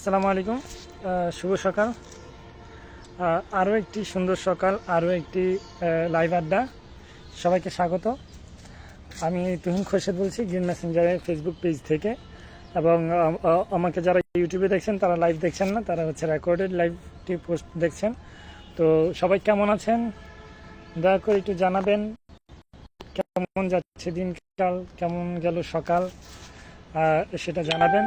আসসালামু আলাইকুম। শুভ সকাল। আরও একটি সুন্দর সকাল, আরও একটি লাইভ আড্ডা। সবাইকে স্বাগত। আমি তুহিন খোরশেদ বলছি গ্রিন মেসেঞ্জারের ফেসবুক পেজ থেকে। এবং আমাকে যারা ইউটিউবে দেখছেন তারা লাইভ দেখছেন না, তারা হচ্ছে রেকর্ডেড লাইভটি পোস্ট দেখছেন। তো সবাই কেমন আছেন দয়া করে একটু জানাবেন। কেমন যাচ্ছে দিনকাল, কেমন গেল সকাল, সেটা জানাবেন।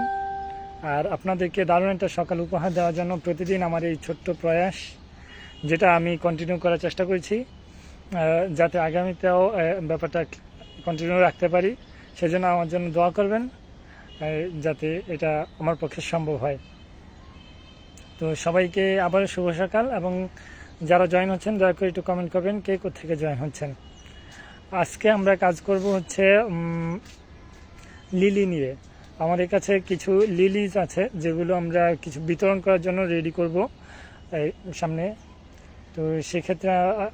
আর আপনাদেরকে দারুণ একটা সকাল উপহার দেওয়ার জন্য প্রতিদিন আমার এই ছোট্ট প্রয়াস, যেটা আমি কন্টিনিউ করার চেষ্টা করছি, যাতে আগামীতেও ব্যাপারটা কন্টিনিউ রাখতে পারি। সেজন্য আমার জন্য দোয়া করবেন, যাতে এটা আমার পক্ষে সম্ভব হয়। তো সবাইকে আবারও শুভ সকাল। এবং যারা জয়েন হচ্ছেন দয়া করে একটু কমেন্ট করবেন কে কোত্থেকে জয়েন হচ্ছেন। আজকে আমরা কাজ করব হচ্ছে লিলি নিয়ে। আমাদের কাছে কিছু লিলিজ আছে যেগুলো আমরা কিছু বিতরণ করার জন্য রেডি করব সামনে। তো সেক্ষেত্রে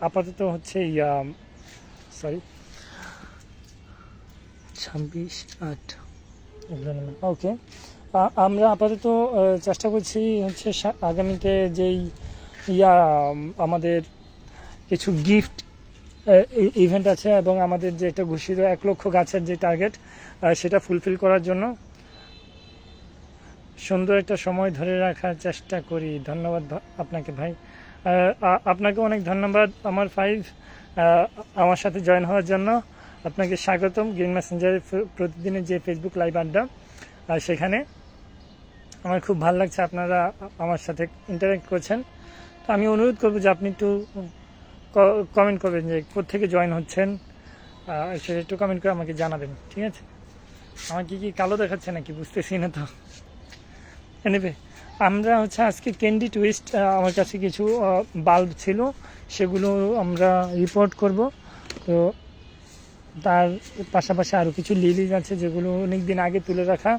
আপাতত হচ্ছে 26/8 ওকে। আমরা আপাতত চেষ্টা করছি হচ্ছে আগামীতে যেই আমাদের কিছু গিফট ইভেন্ট আছে এবং আমাদের যে একটা ঘোষিত 1 লক্ষ গাছের যে টার্গেট, সেটা ফুলফিল করার জন্য সুন্দর একটা সময় ধরে রাখার চেষ্টা করি। ধন্যবাদ আপনাকে ভাই, আপনাকে অনেক ধন্যবাদ আমার আমার সাথে জয়েন হওয়ার জন্য। আপনাকে স্বাগতম গ্রিন মেসেঞ্জারের প্রতিদিনের যে ফেসবুক লাইভ আড্ডা, সেখানে আমার খুব ভালো লাগছে আপনারা আমার সাথে ইন্টারেক্ট করছেন। তো আমি অনুরোধ করবো যে আপনি একটু কমেন্ট করবেন যে কোত্থেকে জয়েন হচ্ছেন, সেটা একটু কমেন্ট করে আমাকে জানাবেন, ঠিক আছে? আমার কি কালো দেখাচ্ছে নাকি বুঝতেছি না তো। এনিওয়ে, আমরা হচ্ছে আজকে ক্যান্ডি টুইস্ট, আমার কাছে কিছু বাল্ব ছিল, সেগুলো আমরা রিপোর্ট করব। তো তার পাশাপাশি আরও কিছু লিলিজ আছে যেগুলো অনেক দিন আগে তুলে রাখা,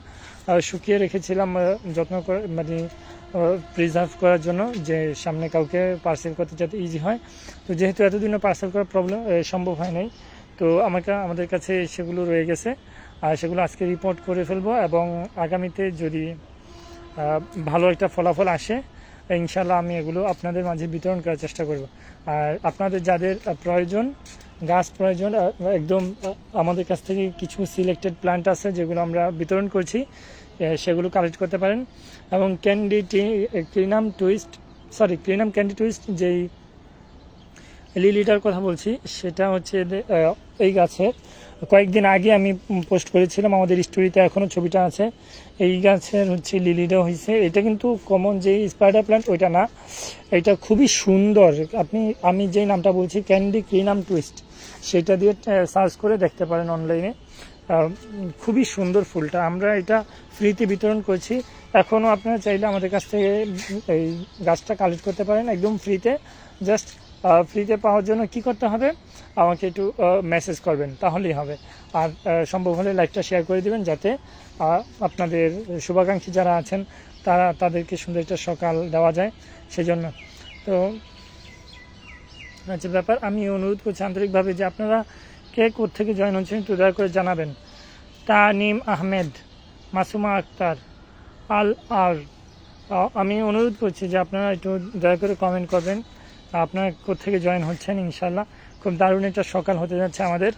শুকিয়ে রেখেছিলাম যত্ন করে, মানে প্রিজার্ভ করার জন্য, যে সামনে কাউকে পার্সেল করতে যাতে ইজি হয়। তো যেহেতু এতদিনও পার্সেল করা সম্ভব হয় নাই, তো আমাদের কাছে সেগুলো রয়ে গেছে। আর সেগুলো আজকে রিপোর্ট করে ফেলবো এবং আগামীতে যদি ভালো একটা ফলাফল আসে ইনশাল্লাহ আমি এগুলো আপনাদের মাঝে বিতরণ করার চেষ্টা করব। আর আপনাদের যাদের গাছ প্রয়োজন, একদম আমাদের কাছ থেকে কিছু সিলেক্টেড প্ল্যান্ট আছে যেগুলো আমরা বিতরণ করছি, সেগুলো কালেক্ট করতে পারেন। এবং ক্লিনাম ক্যান্ডি টুইস্ট যেই লিলিটার কথা বলছি, সেটা হচ্ছে এই গাছের কয়েকদিন আগে আমি পোস্ট করেছিলাম আমাদের স্টোরিতে, এখনও ছবিটা আছে। এই গাছের হচ্ছে লিলিটা হয়েছে। এটা কিন্তু কমন যে স্পাইডার প্ল্যান্ট ওইটা না, এটা খুবই সুন্দর। আমি যেই নামটা বলছি ক্যান্ডি ক্লিনাম টুইস্ট, সেটা দিয়ে সার্চ করে দেখতে পারেন অনলাইনে। খুবই সুন্দর ফুলটা, আমরা এটা ফ্রিতে বিতরণ করছি। এখনও আপনারা চাইলে আমাদের কাছ থেকে এই গাছটা কালেক্ট করতে পারেন একদম ফ্রিতে। জাস্ট ফ্রিতে পাওয়ার জন্য কি করতে হবে, আমাকে একটু মেসেজ করবেন, তাহলেই হবে। আর সম্ভব হলে লাইভটা শেয়ার করে দেবেন, যাতে আপনাদের শুভাকাঙ্ক্ষী যারা আছেন তাদেরকে সুন্দর একটা সকাল দেওয়া যায়, সেজন্য। তো আচ্ছা, ব্যাপার আমি অনুরোধ করছি আন্তরিকভাবে যে আপনারা কে কোত্থেকে জয়েন হচ্ছেন একটু দয়া করে জানাবেন। তানিম আহমেদ, মাসুমা আক্তার, আমি অনুরোধ করছি যে আপনারা একটু দয়া করে কমেন্ট করবেন আপনারা কোত্থেকে জয়েন হচ্ছেন। ইনশাল্লাহ খুব দারুণ একটা সকাল হতে যাচ্ছে আমাদের।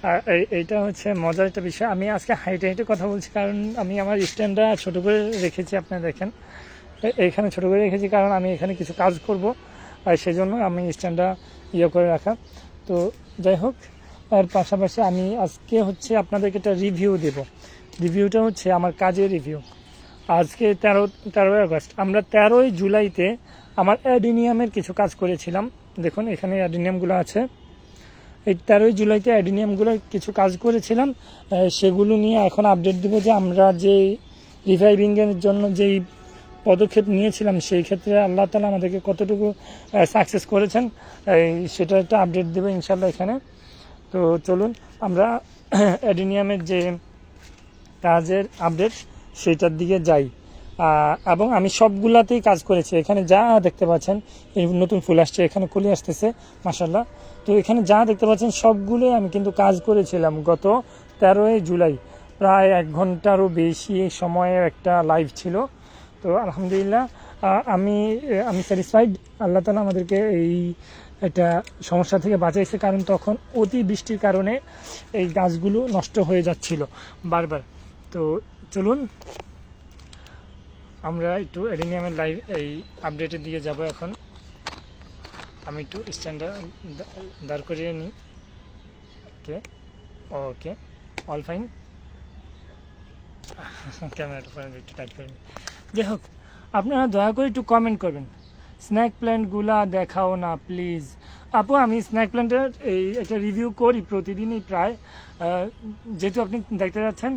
আর এইটা হচ্ছে মজার একটা বিষয়। আমি আজকে হাইটে কথা বলছি, কারণ আমি আমার স্ট্যান্ডটা ছোটো করে রেখেছি। আপনারা দেখেন এইখানে ছোটো করে রেখেছি, কারণ আমি এখানে কিছু কাজ করব, আর সেজন্য আমি স্ট্যান্ডটা করে রাখা। তো যাই হোক, এর পাশাপাশি আমি আজকে হচ্ছে আপনাদেরকে একটা রিভিউ দেব। রিভিউটা হচ্ছে আমার কাজের রিভিউ। আজকে 13 আগস্ট, আমরা 13 জুলাইতে আমার অ্যাডিনিয়ামের কিছু কাজ করেছিলাম। দেখুন এখানে অ্যাডিনিয়ামগুলো আছে। এই 13 জুলাইতে অ্যাডিনিয়ামগুলোর কিছু কাজ করেছিলাম, সেগুলো নিয়ে এখন আপডেট দেবো যে আমরা যে রিভাইভিংয়ের জন্য যেই পদক্ষেপ নিয়েছিলাম সেই ক্ষেত্রে আল্লাহ তাআলা আমাদেরকে কতটুকু সাকসেস করেছেন, সেটা একটা আপডেট দেবো ইনশাল্লাহ এখানে। তো চলুন আমরা অ্যাডিনিয়ামের যে কাজের আপডেট সেটার দিকে যাই। এবং আমি সবগুলাতেই কাজ করেছি। এখানে যা দেখতে পাচ্ছেন, এই নতুন ফুল আসছে, এখানে কলি আসতেছে মাশাআল্লাহ। তো এখানে যা দেখতে পাচ্ছেন সবগুলোই আমি কিন্তু কাজ করেছিলাম গত 13 জুলাই। প্রায় 1 ঘন্টারও বেশি সময়ে একটা লাইভ ছিল। তো আলহামদুলিল্লাহ আমি আমি স্যাটিসফাইড। আল্লাহ তাআলা আমাদেরকে এই একটা সমস্যা থেকে বাঁচাইছে, কারণ তখন অতি বৃষ্টির কারণে এই গাছগুলো নষ্ট হয়ে যাচ্ছিল বারবার। তো চলুন আমরা একটু অ্যাডেনিয়ামের লাইভ এই আপডেটের দিকে যাব। এখন আমি একটু স্ট্যান্ডার্ড দাঁড় করিয়ে নিই। ওকে ওকে, অল ফাইন। ক্যামেরাটা একটু টাইট করে নিই। যাই হোক, আপনারা দয়া করে একটু কমেন্ট করবেন, স্ন্যাক প্ল্যান্টগুলা দেখাও না প্লিজ। আপু, আমি স্ন্যাক প্ল্যান্টের এই একটা রিভিউ করি প্রতিদিনই প্রায়, যেহেতু আপনি দেখতে যাচ্ছেন।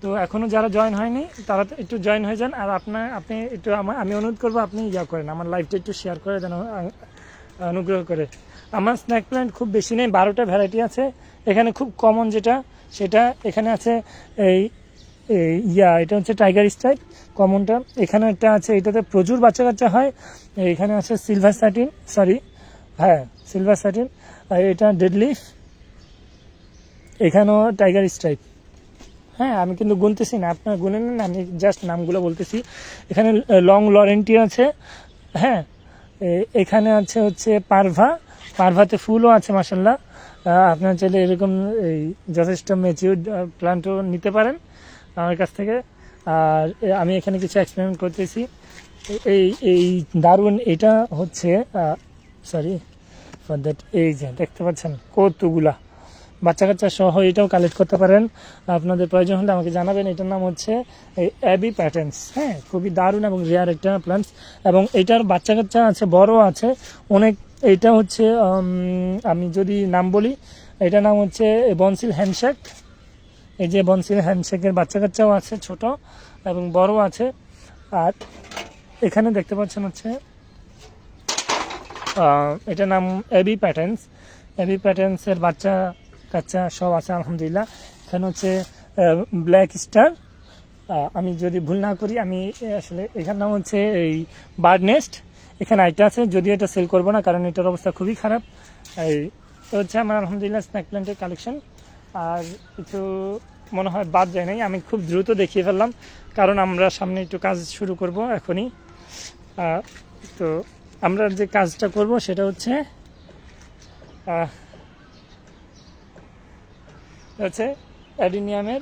তো এখনও যারা জয়েন হয়নি তারা একটু জয়েন হয়ে যান। আর আপনি একটু আমি অনুরোধ করবো আপনি করেন, আমার লাইভটা একটু শেয়ার করে দেন অনুগ্রহ করে। আমার স্ন্যাক প্ল্যান্ট খুব বেশি নেই, 12টা ভ্যারাইটি আছে। এখানে খুব কমন যেটা সেটা এখানে আছে এই এটা হচ্ছে টাইগার স্ট্রাইপ কমনটা। এখানে একটা আছে, এটাতে প্রচুর বাচ্চা কাচ্চা হয়। এখানে আছে সিলভার স্যাটিন, সিলভার স্যাটিন। আর এটা ডেডলিফ, এখানেও টাইগার স্ট্রাইপ। আমি কিন্তু গুনতেছি না, আপনার গুনে নেন, আমি জাস্ট নামগুলো বলতেছি। এখানে লং লরেন্টি আছে। এখানে আছে হচ্ছে পারভাতে ফুলও আছে মাশাল্লাহ। আপনার চাইলে এরকম এই যথেষ্ট ম্যাচিউর প্লান্টও নিতে পারেন আমার কাছ থেকে। আর আমি এখানে কিছু এক্সপেরিমেন্ট করতেছি। এই দারুণ, এটা হচ্ছে সরি ফর দ্যাট, এই যে দেখতে পাচ্ছেন কতগুলা বাচ্চা কাচ্চা সহ, এটাও কালেক্ট করতে পারেন। আপনাদের প্রয়োজন হলে আমাকে জানাবেন। এটার নাম হচ্ছে এই অ্যাবি প্যাটেন্স। খুবই দারুণ এবং রেয়ার একটা প্লান্টস, এবং এটার বাচ্চা কাচ্চা আছে, বড় আছে অনেক। এটা হচ্ছে আমি যদি নাম বলি, এটার নাম হচ্ছে বনসিল হ্যান্ডশেক। এই যে বনসিল হ্যান্ডশেকের বাচ্চা কাচ্চাও আছে, ছোট এবং বড় আছে। আর এখানে দেখতে পাচ্ছেন হচ্ছে এটার নাম অ্যাবি প্যাটেন্সের বাচ্চা কাচ্চা সব আছে আলহামদুলিল্লাহ। এখানে হচ্ছে ব্ল্যাক স্টার, আমি যদি ভুল না করি, আমি আসলে এখানে নাম হচ্ছে এই বার্ড নেস্ট। এখানে আইটা আছে, যদিও এটা সেল করবো না কারণ এটার অবস্থা খুবই খারাপ। এই হচ্ছে আমার আলহামদুলিল্লাহ স্ন্যাক প্ল্যান্টের কালেকশন। আর কিছু মনে হয় বাদ যায় নাই, আমি খুব দ্রুত দেখিয়ে ফেললাম কারণ আমরা সামনে একটু কাজ শুরু করব এখনই। তো আমরা যে কাজটা করব সেটা হচ্ছে অ্যাডেনিয়ামের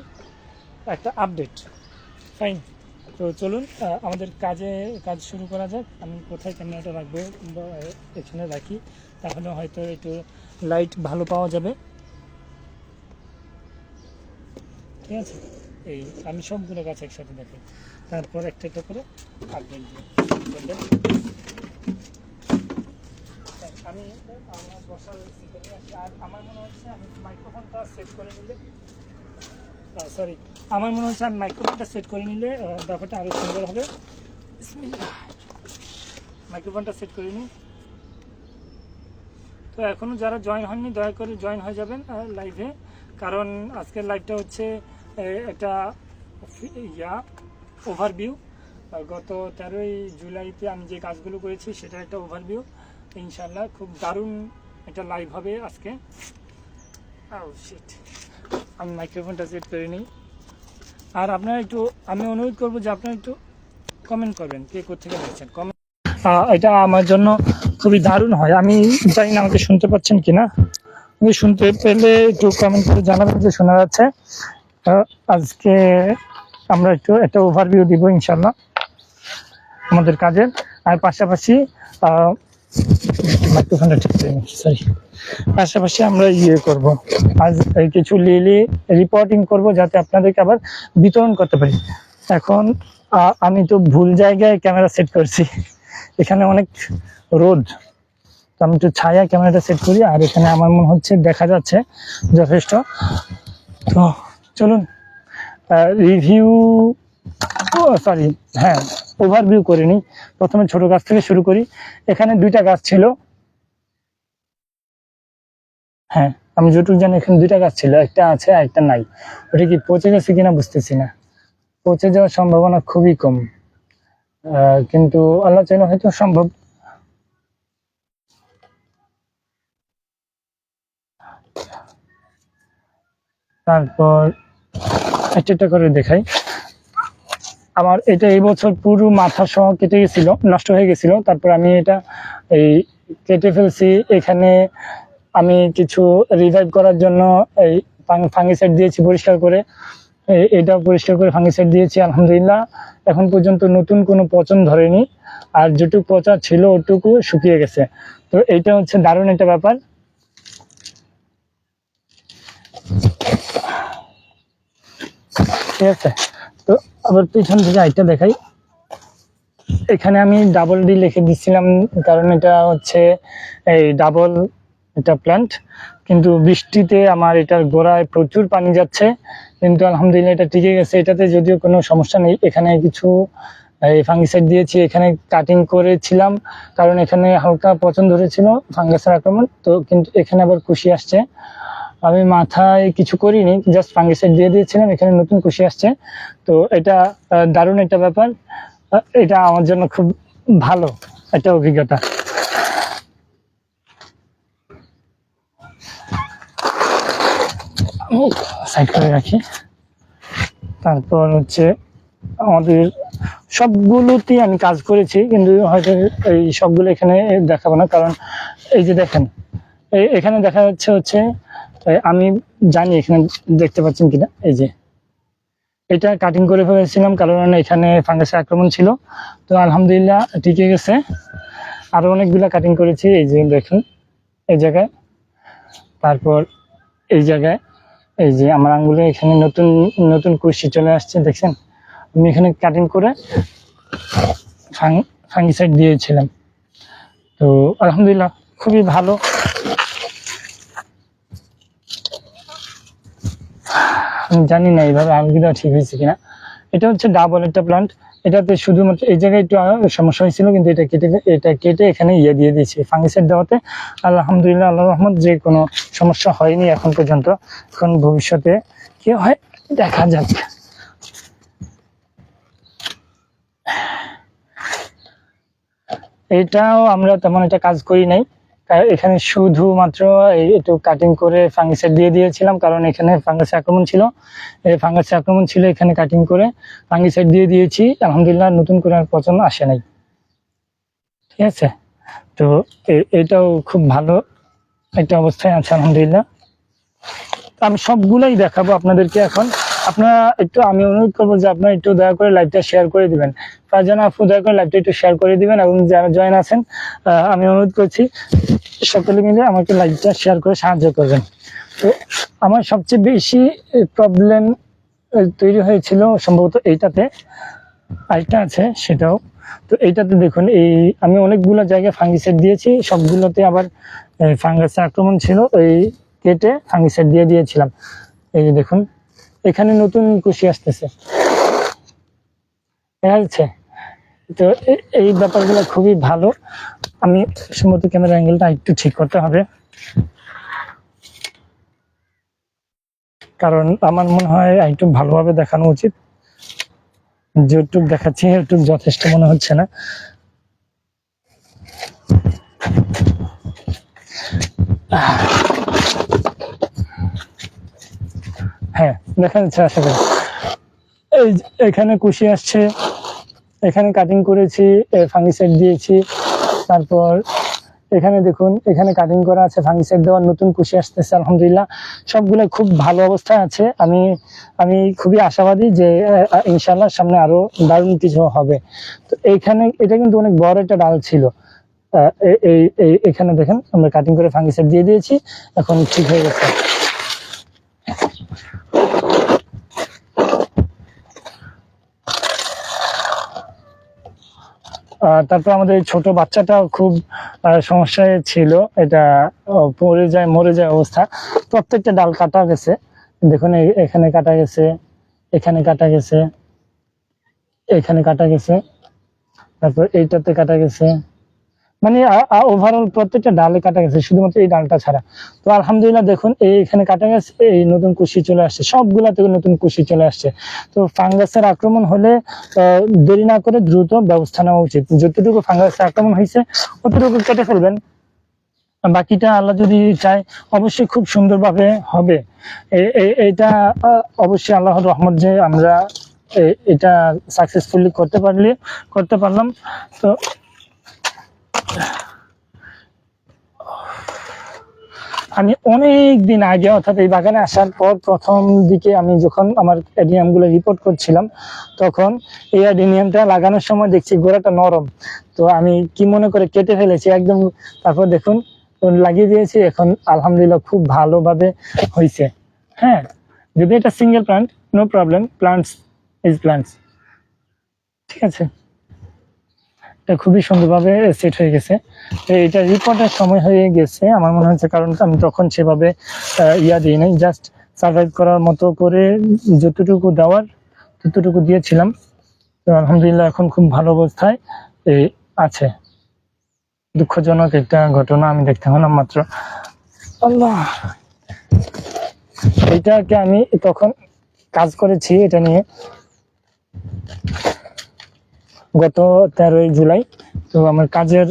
একটা আপডেট। ফাইন, তো চলুন আমাদের কাজ শুরু করা যাক। আমি কোথায় ক্যামেরাটা রাখবো, এখানে রাখি, তাহলে হয়তো একটু লাইট ভালো পাওয়া যাবে। ঠিক আছে, এই আমি সবগুলো গাছ একসাথে দেখি, তারপর একটা একটা করে আপডেট দিই। আমি আমার বসার আর আমার মনে হচ্ছে আমি মাইক্রোফোনটা সেট করে নিলে ব্যাপারটা আরও সুন্দর হবে। মাইক্রোফোনটা সেট করে নিই। তো এখনও যারা জয়েন হয়নি দয়া করে জয়েন হয়ে যাবেন লাইভে, কারণ আজকের লাইভটা হচ্ছে একটা ওভারভিউ। গত 13ই জুলাইতে আমি যে কাজগুলো করেছি সেটা একটা ওভারভিউ। ইনশাল্লাহ খুব দারুণ একটা লাইভ হবে আজকে। আমি মাইক্রোফোনটা সেট করে নিই। আর আপনারা একটু, আমি অনুরোধ করবো যে আপনারা একটু কমেন্ট করবেন কে কোথেকে দেখছেন। কমেন্ট, এটা আমার জন্য খুবই দারুণ হয়। আমি জানি না আমাকে শুনতে পাচ্ছেন কিনা, আমি শুনতে পেলে একটু কমেন্ট করে জানাবেন যে শোনা যাচ্ছে। আজকে আমরা একটু একটা ওভারভিউ দিব ইনশাল্লাহ আমাদের কাজের। আর পাশাপাশি মাইক্রোফোনটা ঠিক করে নিচ্ছি, সরি। পাশাপাশি আমরা করব, আজ কিছু লিলি রিপোর্টিং করব যাতে আপনাদেরকে আবার বিতরণ করতে পারি। এখন আমি তো ভুল জায়গায় ক্যামেরা সেট করছি, এখানে অনেক রোদ, তো আমি একটু ছায়া ক্যামেরাটা সেট করি। আর এখানে আমার মনে হচ্ছে দেখা যাচ্ছে যথেষ্ট। তো চলুন রিভিউ, ওভারভিউ করে নিই। প্রথমে ছোট গাছ থেকে শুরু করি। এখানে 2টা গাছ ছিল, আমি যতটুকু জানি এখানে 2টা গাছ ছিল, একটা আছে আর একটা নাই। ওটা কি পচে গেছে কিনা বুঝতেছি না, পচে যাওয়ার সম্ভাবনা খুবই কম, কিন্তু আল্লাহ চাইলে হয়তো সম্ভব। তারপর একটা করে দেখাই। আমার এটা এই বছর পুরো মাথা সহ কেটে গেছিল, নষ্ট হয়ে গেছিল। তারপর আমি এটা এই কেটে ফেলছি। এখানে আমি কিছু রিভাইভ করার জন্য এই ফাঙ্গিসাইড দিয়েছি পরিষ্কার করে, এটা পরিষ্কার করে ফাঙ্গিসাইড দিয়েছি। আলহামদুলিল্লাহ এখন পর্যন্ত নতুন কোনো পচন ধরেনি, আর যেটুকু পচা ছিল ওটুকু শুকিয়ে গেছে। তো এইটা হচ্ছে দারুণ একটা ব্যাপার। ঠিক আছে, তো আবার পিছন থেকে আইটা দেখাই। এখানে আমি ডাবল ডি লিখে দিচ্ছিলাম, কারণ এটা হচ্ছে এই ডাবল এটা প্ল্যান্ট, কিন্তু বৃষ্টিতে আমার এটার গোড়ায় প্রচুর পানি যাচ্ছে, কিন্তু আলহামদুলিল্লাহ এটা টিকে গেছে। এটাতে যদিও কোনো সমস্যা নেই। এখানে কিছু এই ফাঙ্গিসাইড দিয়েছি, এখানে কাটিং করেছিলাম কারণ এখানে হালকা পচন ধরেছিল ফাঙ্গাসের আক্রমণ, তো কিন্তু এখানে আবার কুশি আসছে। আমি মাথায় কিছু করিনি, জাস্ট ফাঙ্গিসাইড দিয়ে দিয়েছিলাম, এখানে নতুন কুশি আসছে। তো এটা দারুণ একটা ব্যাপার, এটা আমার জন্য খুব ভালো একটা অভিজ্ঞতা। সাইড করে রাখি। তারপর হচ্ছে আমাদের সবগুলোতেই আমি কাজ করেছি, কিন্তু হয়তো এই সবগুলো এখানে দেখাবো না, কারণ এই যে দেখেন এখানে দেখা যাচ্ছে হচ্ছে আমি জানি এখানে দেখতে পাচ্ছেন কিনা, এই যে এটা কাটিং করে ফেলেছিলাম কারণ এখানে ফাঙ্গাসের আক্রমণ ছিল। তো আলহামদুলিল্লাহ টিকে গেছে। আরো অনেকগুলা কাটিং করেছি, এই যে দেখুন এই জায়গায়, তারপর এই জায়গায়, এই যে আমার আঙ্গুলে এখানে নতুন নতুন কুশি চলে আসছে, দেখছেন। আমি এখানে কাটিং করে ফাঙ্গিসাইড দিয়েছিলাম। তো আলহামদুলিল্লাহ খুবই ভালো। আমি জানি না এইভাবে আঙ্গুলটা ঠিক হয়েছে কিনা। এটা হচ্ছে ডাবল একটা প্লান্ট, এটাতে শুধুমাত্র এই জায়গায় একটু সমস্যা হয়েছিল, কিন্তু এটা কেটে এখানে ইয়ে দিয়ে দিয়েছি ফাঙ্গিসাইড দেওয়াতে। আলহামদুলিল্লাহ আল্লাহর রহমত যে কোনো সমস্যা হয়নি এখন পর্যন্ত। এখন ভবিষ্যতে কি হয় দেখা যাবে। এটাও আমরা তেমন একটা কাজ করি নাই, এখানে শুধুমাত্র একটু কাটিং করে ফাঙ্গিসাইড দিয়ে দিয়েছিলাম, কারণ এখানে ফাঙ্গাসের আক্রমণ ছিল। ফাঙ্গাসের আক্রমণ ছিল, এখানে কাটিং করে ফাঙ্গিসাইড দিয়ে দিয়েছি। আলহামদুলিল্লাহ নতুন করে আর পচন আসে নাই। ঠিক আছে, তো এটাও খুব ভালো একটা অবস্থায় আছে আলহামদুলিল্লাহ। আমি সবগুলাই দেখাবো আপনাদেরকে এখন। আপনারা একটু, আমি অনুরোধ করবো যে আপনারা একটু দয়া করে লাইভটা শেয়ার করে দিবেন। ফারজানা আপু দয়া করে লাইভটা একটু শেয়ার করে দিবেন, এবং যারা জয়েন আছেন আমি অনুরোধ করছি সকলে মিলে আমাকে লাইভটা শেয়ার করে সাহায্য করবেন। তো আমার সবচেয়ে বেশি প্রবলেম তৈরি হয়েছিল সম্ভবত এইটাতে, আরেকটা আছে সেটাও। তো এইটাতে দেখুন, এই আমি অনেকগুলো জায়গায় ফাঙ্গিসাইড দিয়েছি, সবগুলোতে আবার ফাঙ্গাসের আক্রমণ ছিল, এই কেটে ফাঙ্গিসাইড দিয়ে দিয়েছিলাম। এই যে দেখুন এখানে নতুন কুশি আসতেছে, দেখা যাচ্ছে। তো এই ব্যাপারগুলো খুবই ভালো। আমি সম্ভবত ক্যামেরা অ্যাঙ্গেলটা একটু ঠিক করতে হবে, কারণ আমার মনে হয় একটু ভালোভাবে দেখানো উচিত। যেটুক দেখাচ্ছি এটুক যথেষ্ট মনে হচ্ছে না। হ্যাঁ দেখা যাচ্ছে আশা করি। এই এখানে কুশি আসছে, এখানে কাটিং করেছি, ফাঙ্গিসাইড দিয়েছি। তারপর এখানে দেখুন এখানে কাটিং করা আছে, ফাঙ্গিসাইড দেওয়ার নতুন কুশি আসতেছে। আলহামদুলিল্লাহ সবগুলো খুব ভালো অবস্থায় আছে। আমি খুবই আশাবাদী যে ইনশাআল্লাহ সামনে আরো দারুণ কিছু হবে। তো এইখানে এটা কিন্তু অনেক বড় একটা ডাল ছিল। এখানে দেখেন আমরা কাটিং করে ফাঙ্গিসাইড দিয়ে দিয়েছি, এখন ঠিক হয়ে গেছে। তারপর আমাদের ছোট বাচ্চাটাও খুব সমস্যায় ছিল, এটা মরে যায় অবস্থা। প্রত্যেকটা ডাল কাটা গেছে, দেখুন এখানে কাটা গেছে, এখানে কাটা গেছে, এখানে কাটা গেছে, তারপর এইটাতে কাটা গেছে, মানে ওভারঅল প্রত্যেকটা ডালে কাটা গেছে, শুধুমাত্র এই ডালটা ছাড়া। তো আলহামদুলিল্লাহ দেখুন এইখানে কাটা গেছে, এই নতুন কুশি চলে আসছে, সবগুলা থেকে নতুন কুশি চলে আসছে। তো ফাঙ্গাসের আক্রমণ হলে দেরি না করে দ্রুত ব্যবস্থা নেওয়া উচিত। যতটুকু ফাঙ্গাসের আক্রমণ হয়েছে অতটুকু কেটে ফেলবেন, বাকিটা আল্লাহ যদি চায় অবশ্যই খুব সুন্দরভাবে হবে। এটা অবশ্যই আল্লাহর রহমত যে আমরা এটা সাকসেসফুলি করতে পারলাম। তো আমি অনেক দিন আগে, অর্থাৎ এই বাগানে আসার পর প্রথম দিকে আমি যখন আমার অ্যাডিনিয়ামগুলো রিপোর্ট করছিলাম, তখন এই অ্যাডিনিয়ামটা লাগানোর সময় দেখছি গোড়াটা নরম। তো আমি কি মনে করে কেটে ফেলেছি একদম। তারপর দেখুন লাগিয়ে দিয়েছি, এখন আলহামদুলিল্লাহ খুব ভালোভাবে হয়েছে। হ্যাঁ, যদি এটা single plant, no problem, plants is plants, ঠিক আছে। এটা খুবই সুন্দরভাবে সেট হয়ে গেছে। এটা রিপোর্টের সময় হয়ে গেছে আমার মনে হচ্ছে, কারণ আমি তখন সেভাবে দিই নাই, জাস্ট সার্ভাইভ করার মতো করে যতটুকু দেওয়ার ততটুকু দিয়েছিলাম। তো আলহামদুলিল্লাহ এখন খুব ভালো অবস্থায় আছে। দুঃখজনক একটা ঘটনা আমি দেখতে পেলাম মাত্র। আল্লাহ, এটাকে আমি তখন কাজ করেছি এটা নিয়ে গত 13ই জুলাই। তো আমার কাজের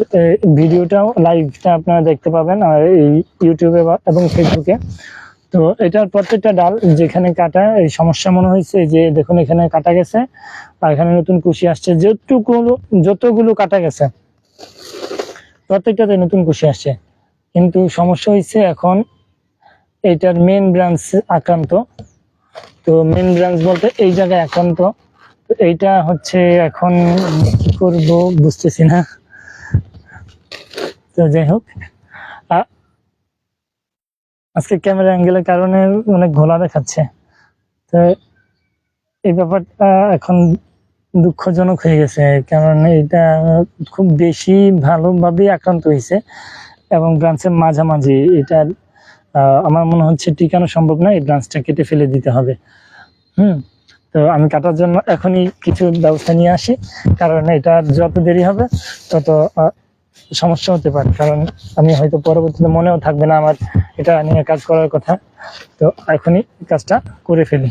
ভিডিওটাও লাইভটা আপনারা দেখতে পাবেন এই ইউটিউবে এবং ফেসবুকে। তো এটার প্রত্যেকটা ডাল যেখানে কাটা এই সমস্যা মনে হয়েছে, যে দেখুন এখানে কাটা গেছে আর এখানে নতুন কুশি আসছে। যতগুলো কাটা গেছে প্রত্যেকটাতে নতুন কুশি আসছে, কিন্তু সমস্যা হয়েছে এখন এটার মেন ব্রাঞ্চ আক্রান্ত। তো মেন ব্রাঞ্চ বলতে এই জায়গায় আক্রান্ত। তো এইটা হচ্ছে এখন কি করব বুঝতেছি না। তো যাই হোক, আজকে ক্যামেরা অ্যাঙ্গেলের কারণে অনেক ঘোলা দেখাচ্ছে। তো এই ব্যাপারটা এখন দুঃখজনক হয়ে গেছে, কারণ এটা খুব বেশি ভালোভাবে আক্রান্ত হয়েছে এবং ব্রাঞ্চের মাঝামাঝি। এটা আমার মনে হচ্ছে টিকানো সম্ভব না, এই ব্রাঞ্চটা কেটে ফেলে দিতে হবে। তো আমি কাটার জন্য এখনই কিছু ব্যবস্থা নিয়ে আসি, কারণ এটা যত দেরি হবে তত সমস্যা হতে পারে। কারণ আমি হয়তো পরবর্তীতে মনেও থাকবে না আমার এটা নিয়ে কাজ করার কথা। তো এখনই কাজটা করে ফেলি।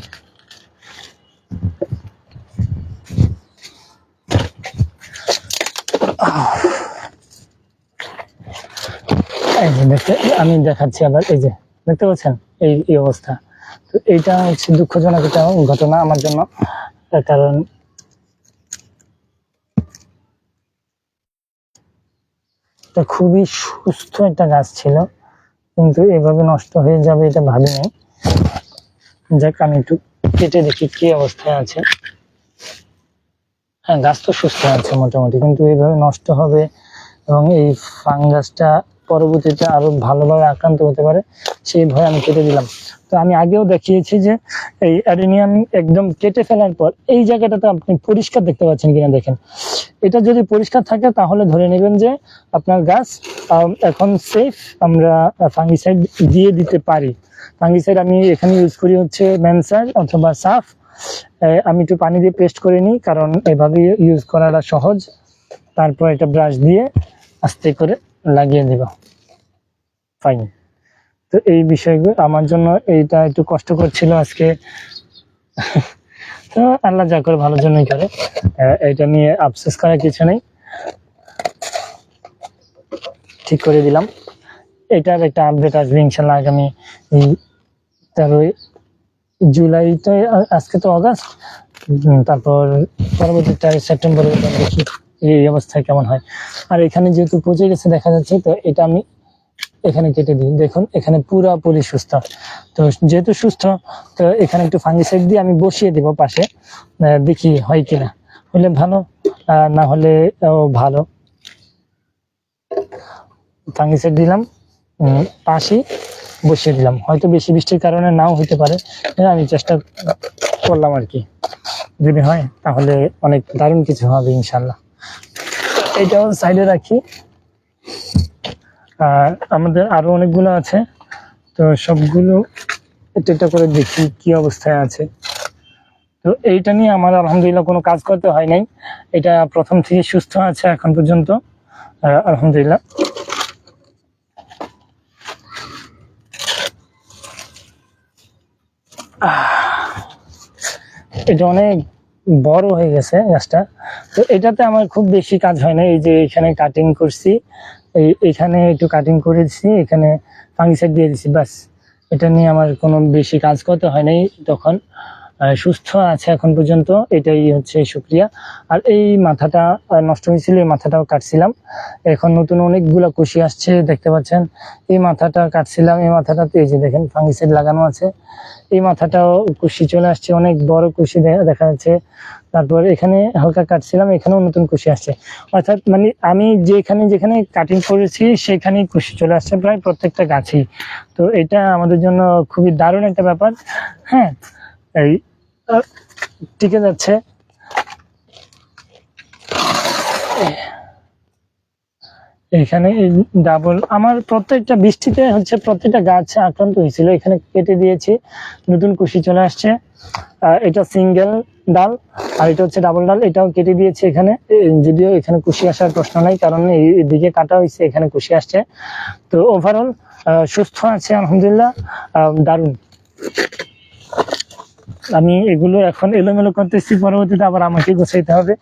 এই যে আমি দেখাচ্ছি আবার, এই যে দেখতে পাচ্ছেন এই অবস্থা। তো এইটা হচ্ছে দুঃখজনক একটা ঘটনা আমার জন্য, কারণ এটা খুবই সুস্থ একটা গাছ ছিল, কিন্তু এভাবে নষ্ট হয়ে যাবে এটা ভাবি নাই। যাক, আমি একটু কেটে দেখি কি অবস্থায় আছে। হ্যাঁ, গাছ তো সুস্থ আছে মোটামুটি, কিন্তু এইভাবে নষ্ট হবে এবং এই ফাঙ্গাসটা পরবর্তীতে আরো ভালোভাবে আক্রান্ত হতে পারে, সেই ভয়ে আমি কেটে দিলাম। তো আমি আগেও দেখিয়েছি যে এই অ্যাডেনিয়াম একদম কেটে ফেলার পর এই জায়গাটাতে আপনি পরিষ্কার দেখতে পাচ্ছেন কিনা দেখেন। এটা যদি পরিষ্কার থাকে তাহলে ধরে নেবেন যে আপনার গাছ এখন সেফ, আমরা ফাঙ্গিসাইড দিয়ে দিতে পারি। ফাঙ্গিসাইড আমি এখানে ইউজ করি হচ্ছে ম্যানসার অথবা সাফ। আমি একটু পানি দিয়ে পেস্ট করে নিই, কারণ এভাবে ইউজ করাটা সহজ। তারপর এটা ব্রাশ দিয়ে আস্তে করে লাগিয়ে দেব। ফাইন। তো এই বিষয়গুলো আমার জন্য এইটা একটু কষ্টকর ছিল আজকে। তো আল্লাহ যা করে ভালোর জন্যই করে, এটা নিয়ে আফসোস করার কিছু নেই। ঠিক করে দিলাম। এটার একটা আপডেট আসবে ইনশাল্লাহ আগামী 13ই জুলাইতে। আজকে তো অগাস্ট, তারপর পরবর্তী 4 সেপ্টেম্বরে দেখি এই অবস্থায় কেমন হয়। আর এখানে যেহেতু পচে গেছে দেখা যাচ্ছে, তো এটা আমি এখানে কেটে দিই। দেখুন এখানে পুরোপুরি সুস্থ। তো যেহেতু সুস্থ, তো এখানে একটু ফাঙ্গিসাইড দিয়ে আমি বসিয়ে দিব পাশে, দেখি হয় কিনা। হলে ভালো, না হলে ভালো। ফাঙ্গিসাইড দিলাম, পাশে বসিয়ে দিলাম। হয়তো বেশি বৃষ্টির কারণে নাও হইতে পারে, আমি চেষ্টা করলাম আর কি। যদি হয় তাহলে অনেক দারুণ কিছু হবে ইনশাল্লাহ। এটাও সাইডে রাখি। আর আমাদের আরো অনেকগুলো আছে, তো সবগুলো এটা করে দেখি কি অবস্থায় আছে। তো এইটা নিয়ে আমার আলহামদুলিল্লাহ কোনো কাজ করতে হয় নাই, এটা প্রথম থেকে সুস্থ আছে এখন পর্যন্ত আলহামদুলিল্লাহ। এটা অনেক বড় হয়ে গেছে গাছটা। তো এটাতে আমার খুব বেশি কাজ হয় না। এই যে এখানে কাটিং করছি, এইখানে একটু কাটিং করেছি, এখানে ফাঙ্গিসাইড দিয়ে দিছি, বাস। এটা নিয়ে আমার কোনো বেশি কাজ করতে হয় নাই তখন। সুস্থ আছে এখন পর্যন্ত, এটাই হচ্ছে শুক্রিয়া। আর এই মাথাটা নষ্ট হয়েছিল, এই মাথাটাও কাটছিলাম, এখন নতুন অনেকগুলা কুশি আসছে দেখতে পাচ্ছেন। এই মাথাটা কাটছিলাম, এই মাথাটাতে এই যে দেখেন ফাঙ্গিসাইড লাগানো আছে, এই মাথাটাও কুশি চলে আসছে, অনেক বড় কুশি দেখা যাচ্ছে। তারপর এখানে হালকা কাটছিলাম, এখানেও নতুন কুশি আসছে, অর্থাৎ মানে আমি যেখানে যেখানে কাটিং করেছি সেখানেই কুশি চলে আসছে প্রায় প্রত্যেকটা গাছেই। তো এটা আমাদের জন্য খুবই দারুণ একটা ব্যাপার। হ্যাঁ, এই টিকে যাচ্ছে। এখানে ডাবল আমার প্রত্যেকটা বৃষ্টিতে হচ্ছে প্রত্যেকটা গাছ আক্রান্ত হয়েছিল, এখানে কেটে দিয়েছি, নতুন কুশি চলে আসছে। এটা সিঙ্গেল ডাল আর এটা হচ্ছে ডাবল ডাল, এটাও কেটে দিয়েছি এখানে, যদিও এখানে কুশি আসার প্রশ্ন নাই কারণ এইদিকে কাটা হয়েছে, এখানে কুশি আসছে। তো ওভারঅল সুস্থ আছে আলহামদুলিল্লাহ, দারুণ। আমি এগুলো এখন এলোমেলো করতেছি, পরবর্তীতে আবার আমাকে গোছাইতে হবে।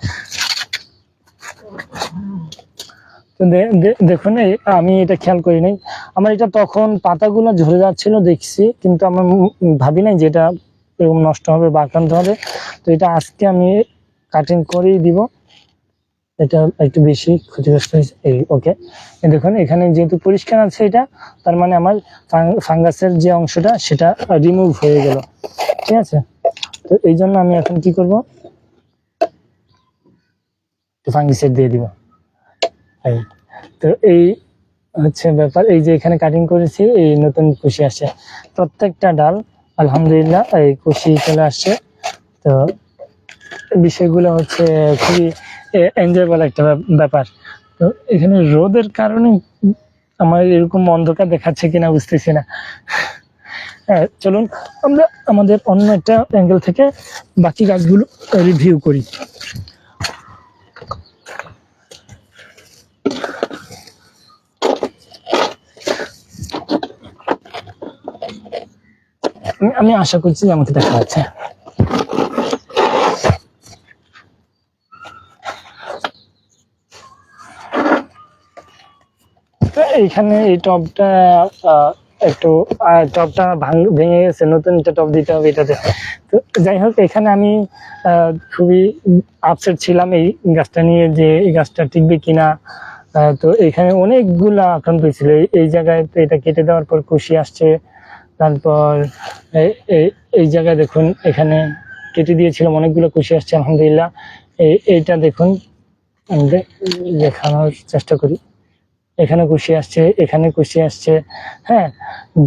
তো দেখুন আমি এটা খেয়াল করি নাই, আমার এটা তখন পাতাগুলো ঝরে যাচ্ছিল দেখছি, কিন্তু আমার ভাবি নাই যে এটা এরকম নষ্ট হবে বা আক্রান্ত হবে। তো এটা আজকে আমি কাটিং করেই দিব, এটা একটু বেশি ক্ষতিগ্রস্ত হয়েছে এই। ওকে, দেখুন এখানে যেহেতু পরিষ্কার আছে এটা, তার মানে আমার ফাঙ্গাসের যে অংশটা সেটা রিমুভ হয়ে গেল, ঠিক আছে। তো এই জন্য আমি এখন কি করব, ফাঙ্গিসাইড দিয়ে দিব। তো এই হচ্ছে ব্যাপার, এই যে এখানে কাটিং করেছি, এই নতুন কুশি আসছে প্রত্যেকটা ডাল, আলহামদুলিল্লাহ এই কুশি চলে আসছে। তো বিষয়গুলো হচ্ছে খুবই এনজয়েবল একটা ব্যাপার। তো এখানে রোদের কারণে আমার এরকম অন্ধকার দেখাচ্ছে কিনা বুঝতেছি না। হ্যাঁ, চলুন আমরা আমাদের অন্য একটা অ্যাঙ্গেল থেকে বাকি গাছগুলো রিভিউ করি। আমি আশা করছি যে আমাকে দেখা যাচ্ছে। এইখানে এই টবটা একটু টবটা ভেঙে গেছে, নতুন একটা টব দিতে হবে এটাতে। তো যাই হোক, এখানে আমি খুবই আপসেট ছিলাম এই গাছটা নিয়ে, যে এই গাছটা টিকবে কিনা। তো এখানে অনেকগুলা আক্রান্ত হয়েছিল, এই জায়গায় তো এটা কেটে দেওয়ার পর কুশি আসছে। তারপর এই জায়গায় দেখুন, এখানে কেটে দিয়েছিলাম, অনেকগুলো কুশি আসছে আলহামদুলিল্লাহ। এইটা দেখুন, আমি দেখানোর চেষ্টা করি, এখানে কুশি আসছে, এখানে কুশি আসছে। হ্যাঁ,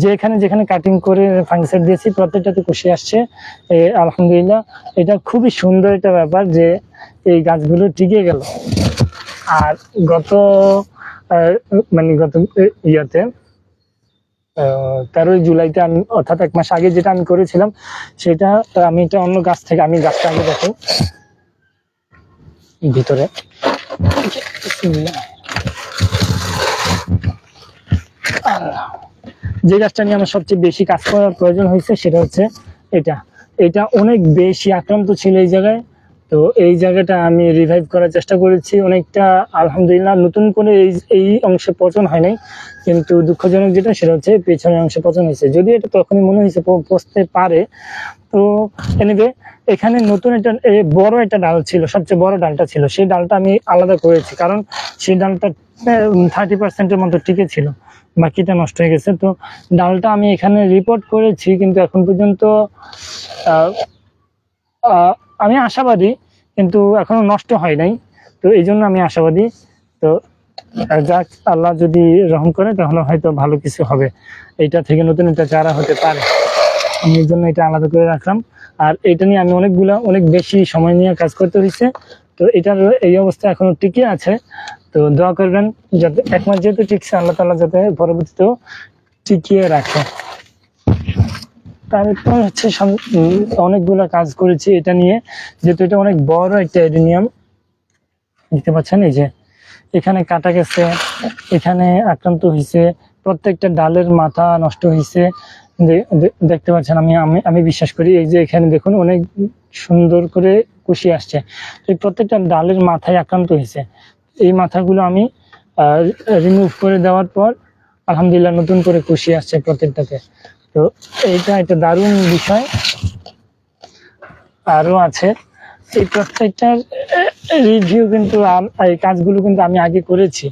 যেখানে যেখানে কাটিং করে ফাঙ্গিসাইড দিয়েছি প্রত্যেকটাতে কুশি আসছে আলহামদুলিল্লাহ। এটা খুবই সুন্দর একটা ব্যাপার যে এই গাছগুলো টিকে গেল। আর গত ইয়াতে 13ই জুলাইতে আমি, অর্থাৎ 1 মাস আগে যেটা আমি করেছিলাম, সেটা আমি এটা অন্য গাছ থেকে, আমি গাছটা আগে দেখো ভিতরে, যে গাছটা নিয়ে আমার সবচেয়ে বেশি কাজ করার প্রয়োজন হয়েছে সেটা হচ্ছে এটা অনেক বেশি আক্রান্ত ছিল এই জায়গায়। তো এই জায়গাটা আমি রিভাইভ করার চেষ্টা করেছি অনেকটা, আলহামদুলিল্লাহ। নতুন করে এই অংশে পচন হয় নাই, কিন্তু দুঃখজনক যেটা সেটা হচ্ছে পেছনের অংশে পচন হয়েছে, যদি এটা তখনই মনে হয়েছে পচতে পারে। তো এনিওয়ে, এখানে নতুন একটা বড় একটা ডাল ছিল, সবচেয়ে বড় ডালটা ছিল, সেই ডালটা আমি আলাদা করেছি, কারণ সেই ডালটা 30% মতো টিকে ছিল, বাকিটা নষ্ট হয়ে গেছে। তো ডালটা আমি এখানে রিপোর্ট করেছি, কিন্তু এখন পর্যন্ত আমি আশাবাদী, কিন্তু এখনো নষ্ট হয় নাই, তো এই জন্য আমি আশাবাদী। তো যাক, আল্লাহ যদি রহম করে তাহলে হয়তো ভালো কিছু হবে, এইটা থেকে নতুন একটা চারা হতে পারে। আমি এই জন্য এটা আলাদা করে রাখলাম। আর এটা নিয়ে আমি অনেক বেশি সময় নিয়ে কাজ করতে হয়েছে। তো এটার এই অবস্থা এখনো টিকে আছে, তো দোয়া করবেন যাতে 1 মাস যেহেতু টিকছে, আল্লাহ তাআলা যাতে পরবর্তীতেও টিকিয়ে রাখে। তারপর হচ্ছে অনেকগুলো কাজ করেছি এটা নিয়ে, যেহেতু এটা অনেক বড় একটা অ্যাডেনিয়াম, দেখতে পাচ্ছেন এই যে এখানে কাটা গেছে, এখানে আক্রান্ত হয়েছে, প্রত্যেকটা ডালের মাথা নষ্ট হয়েছে, দেখতে পাচ্ছেন। আমি বিশ্বাস করি, এই যে এখানে দেখুন অনেক সুন্দর করে কুশি আসছে, এই প্রত্যেকটা ডালের মাথায় আক্রান্ত হয়েছে। এই মাথাগুলো আমি রিমুভ করে দেওয়ার পর আলহামদুলিল্লাহ নতুন করে কুশি আসছে প্রত্যেকটাতে। তো এইটা একটা দারুণ বিষয়। আরো আছে। এই প্রত্যেকটার রিভিউ কিন্তু এই কাজগুলো কিন্তু আমি আগে করেছি,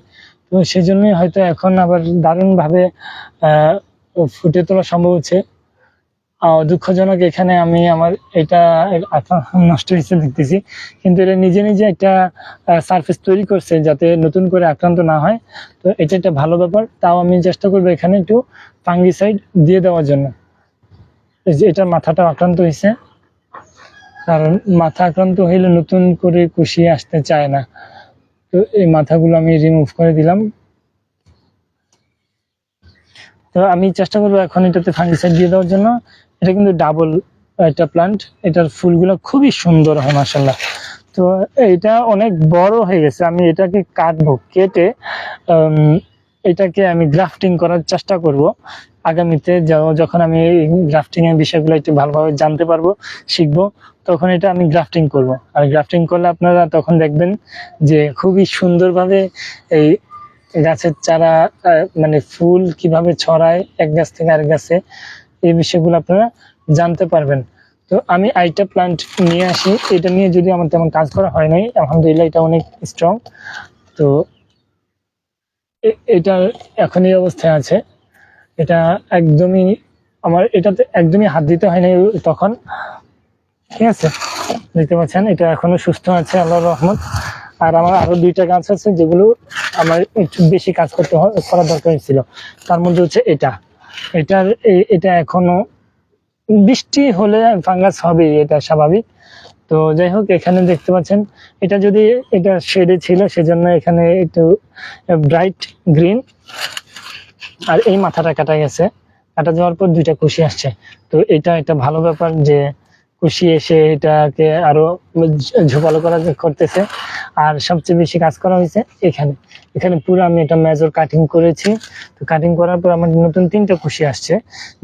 তো সেজন্যই হয়তো এখন আবার দারুণভাবে ফুটে তোলা সম্ভব হচ্ছে। দুঃখজনক এখানে আমি আমার এটা নষ্ট হয়েছে দেখতেছি, কিন্তু এটা নিজে নিজে একটা সারফেস তৈরি করছে যাতে নতুন করে আক্রান্ত না হয়। তো এটা একটা ভালো ব্যাপার। তাও আমি চেষ্টা করবো এখানে একটু ফাঙ্গিসাইড দিয়ে দেওয়ার জন্য। এটার মাথাটা আক্রান্ত হয়েছে, কারণ মাথা আক্রান্ত হইলে নতুন করে কুশি আসতে চায় না। তো এই মাথাগুলো আমি রিমুভ করে দিলাম। তো আমি চেষ্টা করবো এখন এটাতে ফাঙ্গিসাইড দিয়ে দেওয়ার জন্য। এটা কিন্তু ডাবল একটা প্লান্ট, এটার ফুলগুলো খুবই সুন্দর হয় মাশাআল্লাহ। তো এটা অনেক বড় হয়ে গেছে, আমি এটাকে কাটবো, কেটে এটাকে আমি গ্রাফটিং করার চেষ্টা করব আগামীতে। যখন আমি গ্রাফটিং এর বিষয়গুলো একটু ভালোভাবে জানতে পারবো, শিখবো, তখন এটা আমি গ্রাফটিং করব। আর গ্রাফটিং করলে আপনারা তখন দেখবেন যে খুবই সুন্দরভাবে এই গাছের চারা মানে ফুল কিভাবে ছড়ায় এক গাছ থেকে আরেক গাছে, এই বিষয়গুলো আপনারা জানতে পারবেন। তো আমি আইটা প্লান্ট নিয়ে আসি, এটা নিয়ে যদি আমার তেমন কাজ করা হয় নাই, আলহামদুলিল্লাহ এটা অনেক স্ট্রং। তো এটা এখন এই অবস্থায় আছে। এটা একদমই আমার এটাতে একদমই হাত দিতে হয় নাই তখন, ঠিক আছে, দেখতে পাচ্ছেন এটা এখনো সুস্থ আছে আল্লাহর রহমত। আর আমার আরো 2টা গাছ আছে যেগুলো আমার একটু বেশি কাজ করার দরকার ছিল। তার মধ্যে হচ্ছে এটা এখনো বৃষ্টি হলে ফাঙ্গাস হবে, এটা স্বাভাবিক। তো যাই হোক, এখানে দেখতে পাচ্ছেন এটা শেডে ছিল, সেজন্য এখানে একটু ব্রাইট গ্রিন। আর এই মাথাটা কাটা গেছে, কাটা যাওয়ার পর 2টা কুশি আসছে। তো এটা একটা ভালো ব্যাপার যে কুশি এসে এটাকে আরো ঝোপালো করতেছে। আর সবচেয়ে বেশি কাজ করা হয়েছে এখানে পুরো আমি একটা মেজর কাটিং করেছি। তো কাটিং করার পর আমার নতুন 3টা কুশি আসছে।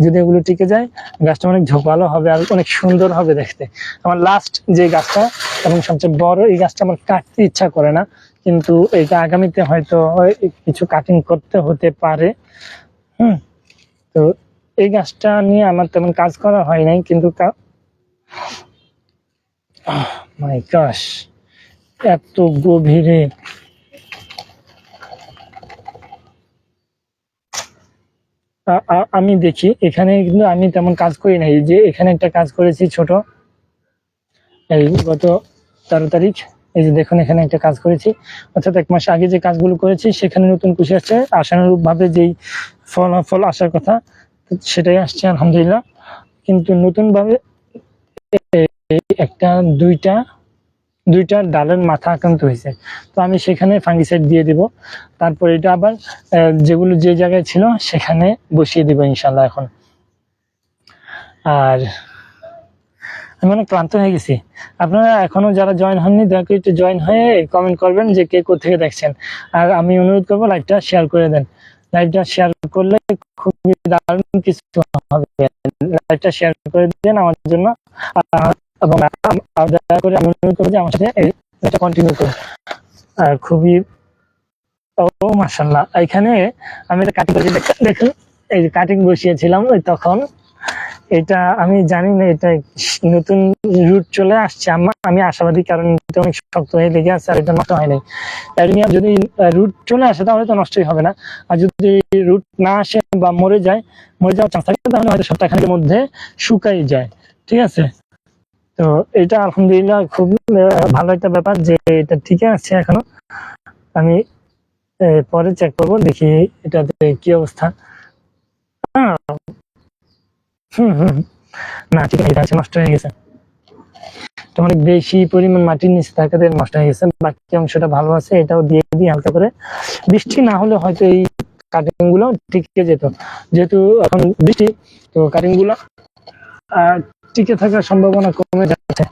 যদি এগুলো টিকে যায়, গাছটা অনেক ঝোপালো হবে আর অনেক সুন্দর হবে দেখতে। আমার লাস্ট যে গাছটা এবং সবচেয়ে বড়, এই গাছটা আমার কাটতে ইচ্ছা করে না, কিন্তু এটা আগামীতে হয়তো কিছু কাটিং করতে হতে পারে। তো এই গাছটা নিয়ে আমার তেমন কাজ করা হয় নাই, কিন্তু মাই গশ, এত গভীরে আমি দেখি এখানে, কিন্তু আমি তেমন কাজ করি নাই। যে এখানে একটা কাজ করেছি ছোট, এই গত 13 তারিখ, এই যে দেখুন এখানে একটা কাজ করেছি, অর্থাৎ 1 মাস আগে যে কাজগুলো করেছি সেখানে নতুন কুশি আসছে। আশানুরূপ ভাবে যেই ফল আসার কথা সেটাই আসছে আলহামদুলিল্লাহ। কিন্তু নতুন ভাবে একটা দুইটা ডালের মাথা আক্রান্ত হয়েছে। তো আমি সেখানে ফাঙ্গিসাইড দিয়ে দিব, তারপর এটা আবার যেগুলো যে জায়গায় ছিল সেখানে বসিয়ে দিব ইনশাল্লাহ এখন। আর আমি অনেক ক্লান্ত হয়ে গেছি। আপনারা এখনো যারা জয়েন হননি, দয়া করে একটু জয়েন হয়ে কমেন্ট করবেন যে কে কোথেকে দেখছেন। আর আমি অনুরোধ করবো লাইভটা শেয়ার করে দেন। লাইভটা শেয়ার করলে খুবই দারুণ কিছু হবে। লাইভটা শেয়ার করে দেন আমার জন্য, এবং দয়া করে আমি অনুরোধ করবো যে আমার সাথে এটা কন্টিনিউ করুন। আর খুবই মাশাআল্লাহ, এখানে আমি এটা কাটিং করেছি, দেখুন এই যে কাটিং বসিয়েছিলাম ওই তখন। এটা আমি জানি না এটা নতুন রুট চলে আসছে, আমি আশাবাদী, কারণ এটা অনেক শক্ত হয়ে লেগে আছে আর এটা নষ্ট হয় নাই। অ্যাডেনিয়াম যদি রুট চলে আসে তাহলে তো নষ্টই হবে না, আর যদি রুট না আসে বা মরে যাওয়ার চান্স থাকে তাহলে হয়তো সপ্তাহখানেকের মধ্যে শুকাই যায়, ঠিক আছে। তো এটা আলহামদুলিল্লাহ খুব ভালো একটা ব্যাপার যে এটা ঠিক আছে এখনো। আমি পরে চেক করবো, দেখি এটাতে কি অবস্থা। না ঠিক আছে, নষ্ট হয়ে গেছে, অনেক বেশি পরিমাণ মাটির নিচে থাকাতে নষ্ট হয়ে গেছে। বাকি অংশটা ভালো আছে, এটাও দিয়ে দিই হালকা করে। বৃষ্টি না হলে হয়তো এই কাটিং গুলো টিকে যেত, যেহেতু এখন বৃষ্টি, তো কাটিং গুলো টিকে থাকার সম্ভাবনা কমে যাচ্ছে।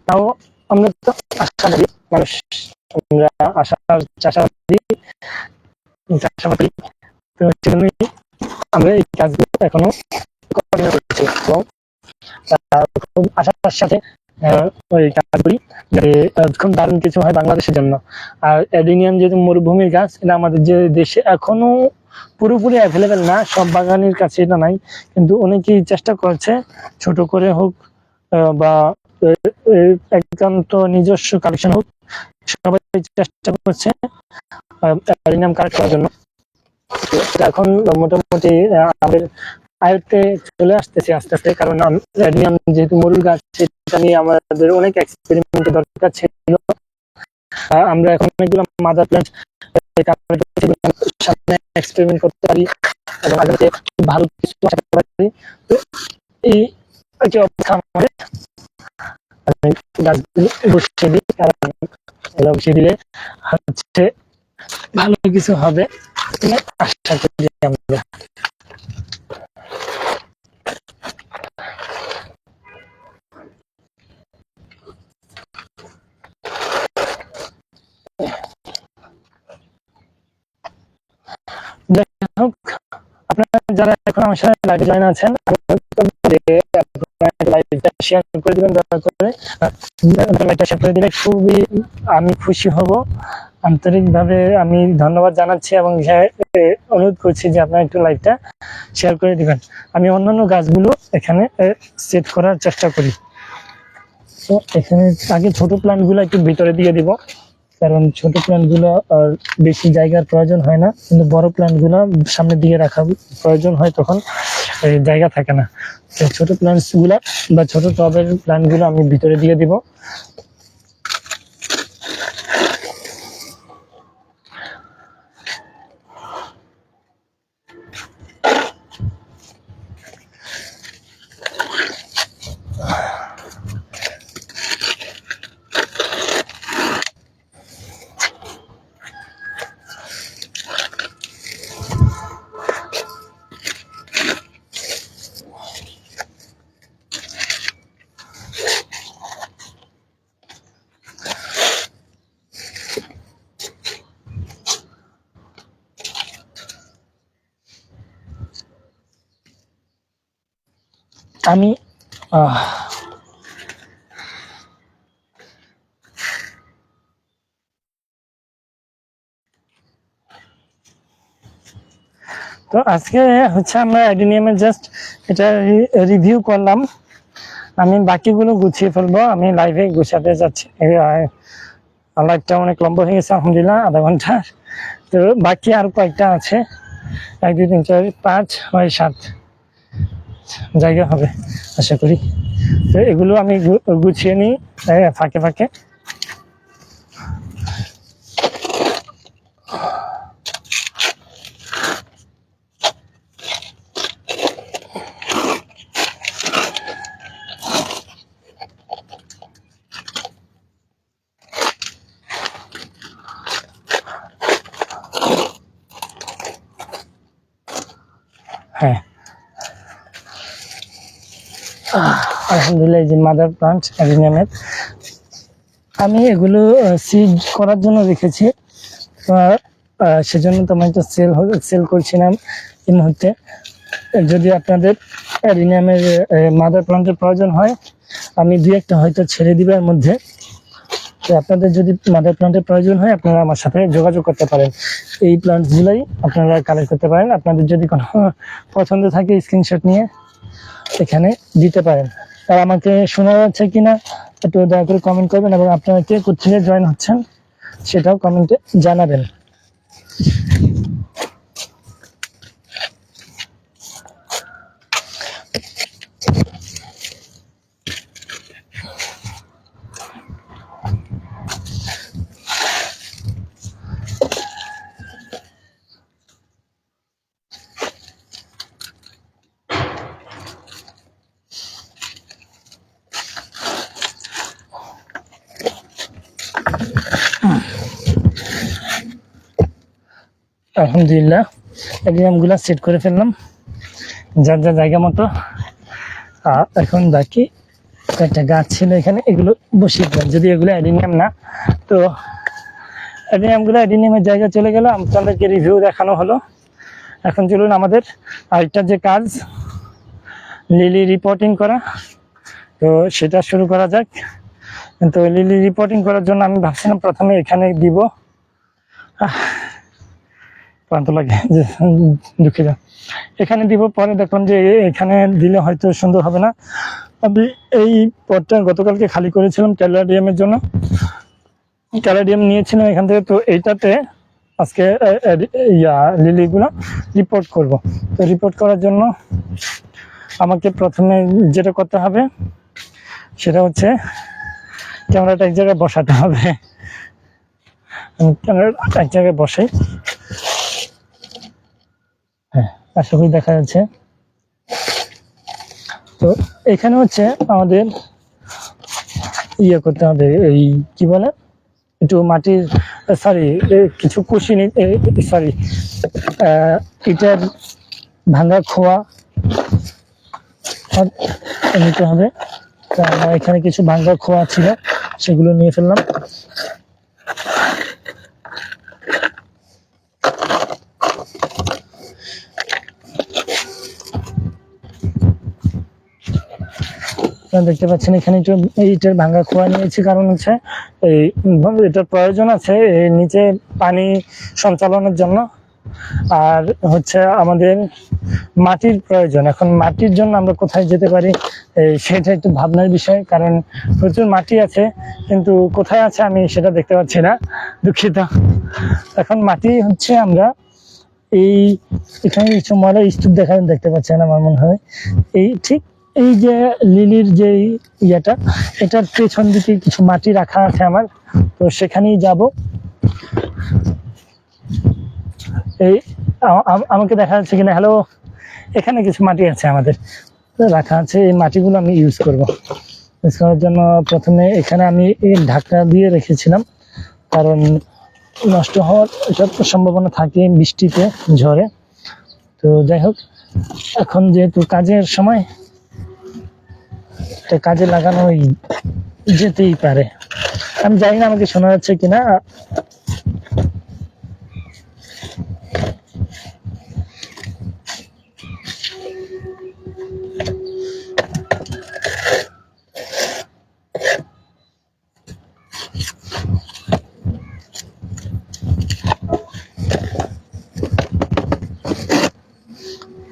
তাও আমরা তো আশাবাদী মানুষ, আমরা চাষাবাদী, তো সেজন্যই আমরা এই কাজগুলো এখনো কন্টিনিউ করছি এবং খুব আশার সাথে ওই কাজ করি যাতে খুব দারুণ কিছু হয় বাংলাদেশের জন্য। আর অ্যাডেনিয়াম যেহেতু মরুভূমির গাছ, এটা আমাদের যে দেশে এখনো পুরোপুরি অ্যাভেলেবেল না, সব বাগানের কাছে এটা নাই, কিন্তু অনেকেই চেষ্টা করছে ছোট করে হোক বা একান্ত নিজস্ব কালেকশন হোক, সবাই চেষ্টা করছে অ্যাডেনিয়াম কালেক্ট করার জন্য। এখন মোটামুটি আমাদের আয়ত্তে চলে আসতেছে আস্তে আস্তে, কারণ অ্যাডেনিয়াম যেহেতু মরুল গাছ, সেটা নিয়ে আমাদের অনেক এক্সপেরিমেন্টের দরকার ছিল। আমরা এখন অনেকগুলো মাদার প্ল্যান্ট সামনে এক্সপেরিমেন্ট করতে পারি এবং আগামীতে ভালো কিছু আশা করতে পারি। তো এই অবস্থা আমাদের গাছগুলো বসিয়ে দিই, কারণ এগুলো বসিয়ে দিলে হচ্ছে ভালো কিছু হবে আশা করি আমরা। যাই হোক, আপনারা যারা এখন আমার সাথে লাইভে জয়েন আছেন, লাইভটা শেয়ার করে দিবেন দয়া করে। লাইভটা শেয়ার করে দিলে খুবই আমি খুশি হব। আন্তরিকভাবে আমি ধন্যবাদ জানাচ্ছি এবং অনুরোধ করছি যে আপনারা একটু লাইভটা শেয়ার করে দিবেন। আমি অন্যান্য গাছগুলো এখানে সেট করার চেষ্টা করি। তো এখানে আগে ছোট প্ল্যান্টগুলো একটু ভিতরে দিয়ে দিব, কারণ ছোট প্ল্যান্টগুলো বেশি জায়গার প্রয়োজন হয় না, কিন্তু বড় প্ল্যান্টগুলো সামনের দিকে রাখা প্রয়োজন হয়, তখন জায়গা থাকে না। তো ছোট প্ল্যান্টসগুলো বা ছোট টবের প্ল্যান্টগুলো আমি ভিতরে দিয়ে দিব। আমি তো আজকে হচ্ছে আমরা অ্যাডেনিয়ামের জাস্ট এটা রিভিউ করলাম। আমি বাকিগুলো গুছিয়ে ফেলবো, আমি লাইভে গুছাতে যাচ্ছি। লাইভটা অনেক লম্বা হয়ে গেছে, আলহামদুলিল্লাহ আধা ঘন্টা। তো বাকি আর কয়েকটা আছে, 1 2 3 4 5 6 7 জায়গা হবে আশা করি। তো এগুলো আমি গুছিয়ে নিই ফাঁকে ফাঁকে। হ্যাঁ, আলহামদুলিল্লাহ, এই যে মাদার প্লান্ট অ্যাডেনিয়ামের, আমি এগুলো সিড করার জন্য রেখেছি। সেজন্য তো আমি তো সেল করছিলাম এই মুহূর্তে। যদি আপনাদের অ্যাডেনিয়ামের মাদার প্লান্টের প্রয়োজন হয়, আমি 2-1টা হয়তো ছেড়ে দিবে এর মধ্যে। তো আপনাদের যদি মাদার প্লান্টের প্রয়োজন হয়, আপনারা আমার সাথে যোগাযোগ করতে পারেন। এই প্লান্টসগুলোই আপনারা কালেক্ট করতে পারেন। আপনাদের যদি কোনো পছন্দ থাকে, স্ক্রিনশট নিয়ে এখানে দিতে পারেন। আর আমাকে শোনা যাচ্ছে কিনা একটু দয়া করে কমেন্ট করবেন, এবং আপনারা কে কোথা জয়েন হচ্ছেন সেটাও কমেন্টে জানাবেন। আলহামদুলিল্লাহ অ্যাডেনিয়ামগুলো সেট করে ফেললাম যার যার জায়গা মতো। এখন বাকি একটা গাছ ছিল এখানে, এগুলো বসিয়ে দিলাম। যদি এগুলো অ্যাডেনিয়াম না, তো অ্যাডেনিয়ামের জায়গা চলে গেল। আপনাদেরকে রিভিউ দেখানো হলো। এখন চলুন আমাদের আরেকটা যে কাজ, লিলি রিপোর্টিং করা, তো সেটা শুরু করা যাক। তো লিলি রিপোর্টিং করার জন্য আমি ভাবছিলাম প্রথমে এখানে দিব, ক্লান্ত লাগে যে দুঃখিত। এখানে দিব, পরে দেখলাম যে এখানে দিলে হয়তো সুন্দর হবে না। আমি এই পটটা গতকালকে খালি করেছিলাম ক্যালাডিয়ামের জন্য, ক্যালাডিয়াম নিয়েছিলাম এখান থেকে। তো এইটাতে আজকে লিলিগুলো রিপোর্ট করব। তো রিপোর্ট করার জন্য আমাকে প্রথমে যেটা করতে হবে সেটা হচ্ছে ক্যামেরাটা এক জায়গায় বসাতে হবে। আমি ক্যামেরাটা এক জায়গায় বসাই। হ্যাঁ, আশা করি দেখা যাচ্ছে। তো এখানে হচ্ছে আমাদের করতে হবে, এই কি বলে, একটু মাটির সরি কিছু কুশি সরি ইটার ভাঙা খোয়া নিতে হবে। তো আমার এখানে কিছু ভাঙা খোয়া ছিল, সেগুলো নিয়ে ফেললাম। দেখতে পাচ্ছেন এখানে একটু ইটের ভাঙা খোয়া নিয়েছি, কারণ হচ্ছে এই এটার প্রয়োজন আছে এই নিচে পানি সঞ্চালনের জন্য। আর হচ্ছে আমাদের মাটির প্রয়োজন। এখন মাটির জন্য আমরা কোথায় যেতে পারি সেটা একটু ভাবনার বিষয়, কারণ প্রচুর মাটি আছে কিন্তু কোথায় আছে আমি সেটা দেখতে পাচ্ছি না, দুঃখিত। এখন মাটি হচ্ছে আমরা এই এখানে কিছু ময়লা স্তূপ দেখতে পাচ্ছেন আমার মনে হয়। এই ঠিক এই যে লিলির যে এটার পেছন দিকে কিছু মাটি রাখা আছে আমার, তো সেখানেই যাব। এই আমাকে দেখা যাচ্ছে কিনা? হ্যালো, এখানে কিছু মাটি আছে আমাদের রাখা আছে, এই মাটিগুলো আমি ইউজ করব। ইউজ করার জন্য প্রথমে এখানে আমি এই ঢাকনা দিয়ে রেখেছিলাম, কারণ নষ্ট হওয়ার এটা সম্ভাবনা থাকে বৃষ্টিতে, ঝড়ে। তো যাই হোক, এখন যেহেতু কাজের সময়, কাজে লাগানো যেতেই পারে। আমি জানি না আমাকে শোনা যাচ্ছে কিনা।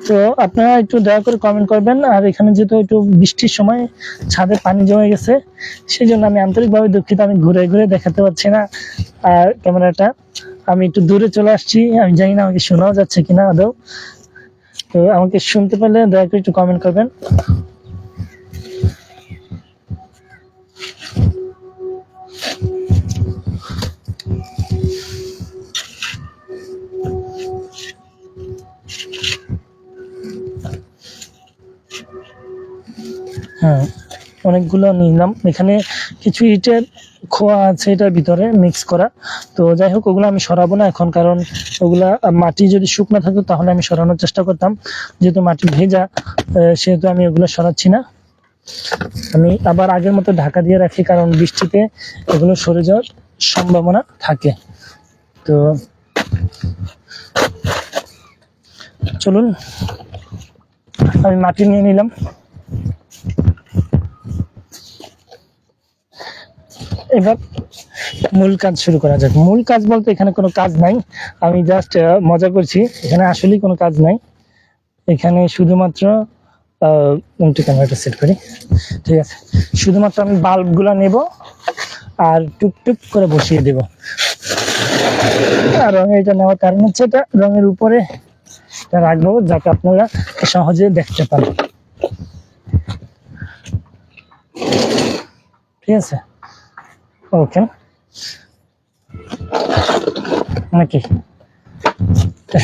তো আপনারা একটু দয়া করে কমেন্ট করবেন। আর এখানে যেহেতু একটু বৃষ্টির সময় ছাদে পানি জমে গেছে, সেই জন্য আমি আন্তরিকভাবে দুঃখিত, আমি ঘুরে ঘুরে দেখাতে পারছি না। আর ক্যামেরাটা আমি একটু দূরে চলে আসছি, আমি জানি না আমাকে শোনাও যাচ্ছে কিনা আদৌ। তো আমাকে শুনতে পেলে দয়া করে একটু কমেন্ট করবেন। হ্যাঁ, অনেকগুলো নিলাম। এখানে কিছু ইটের খোয়া আছে এটার ভিতরে মিক্স করা। তো যাই হোক, ওগুলো আমি সরাবো না এখন, কারণ ওগুলা মাটি যদি শুকনো থাকতো তাহলে আমি সরানোর চেষ্টা করতাম। যেহেতু মাটি ভেজা, সেহেতু আমি ওগুলো সরাচ্ছি না। আমি আবার আগের মতো ঢাকা দিয়ে রাখি, কারণ বৃষ্টিতে এগুলো সরে যাওয়ার সম্ভাবনা থাকে। তো চলুন, আমি মাটি নিয়ে নিলাম। এবার মূল কাজ শুরু করা যাক। মূল কাজ বলতে এখানে কোনো কাজ নাই, আমি জাস্ট মজা করছি। এখানে আসলেই কোনো কাজ নাই। এখানে শুধুমাত্র ক্যামেরাটা সেট করি, ঠিক আছে। শুধুমাত্র আমি বাল্বগুলো নেব আর টুকটুক করে বসিয়ে দেব। আর রঙের এটা নেওয়ার কারণ হচ্ছে এটা রঙের উপরে রাখবো, যাতে আপনারা সহজে দেখতে পান, ঠিক আছে। ওকে, নাকি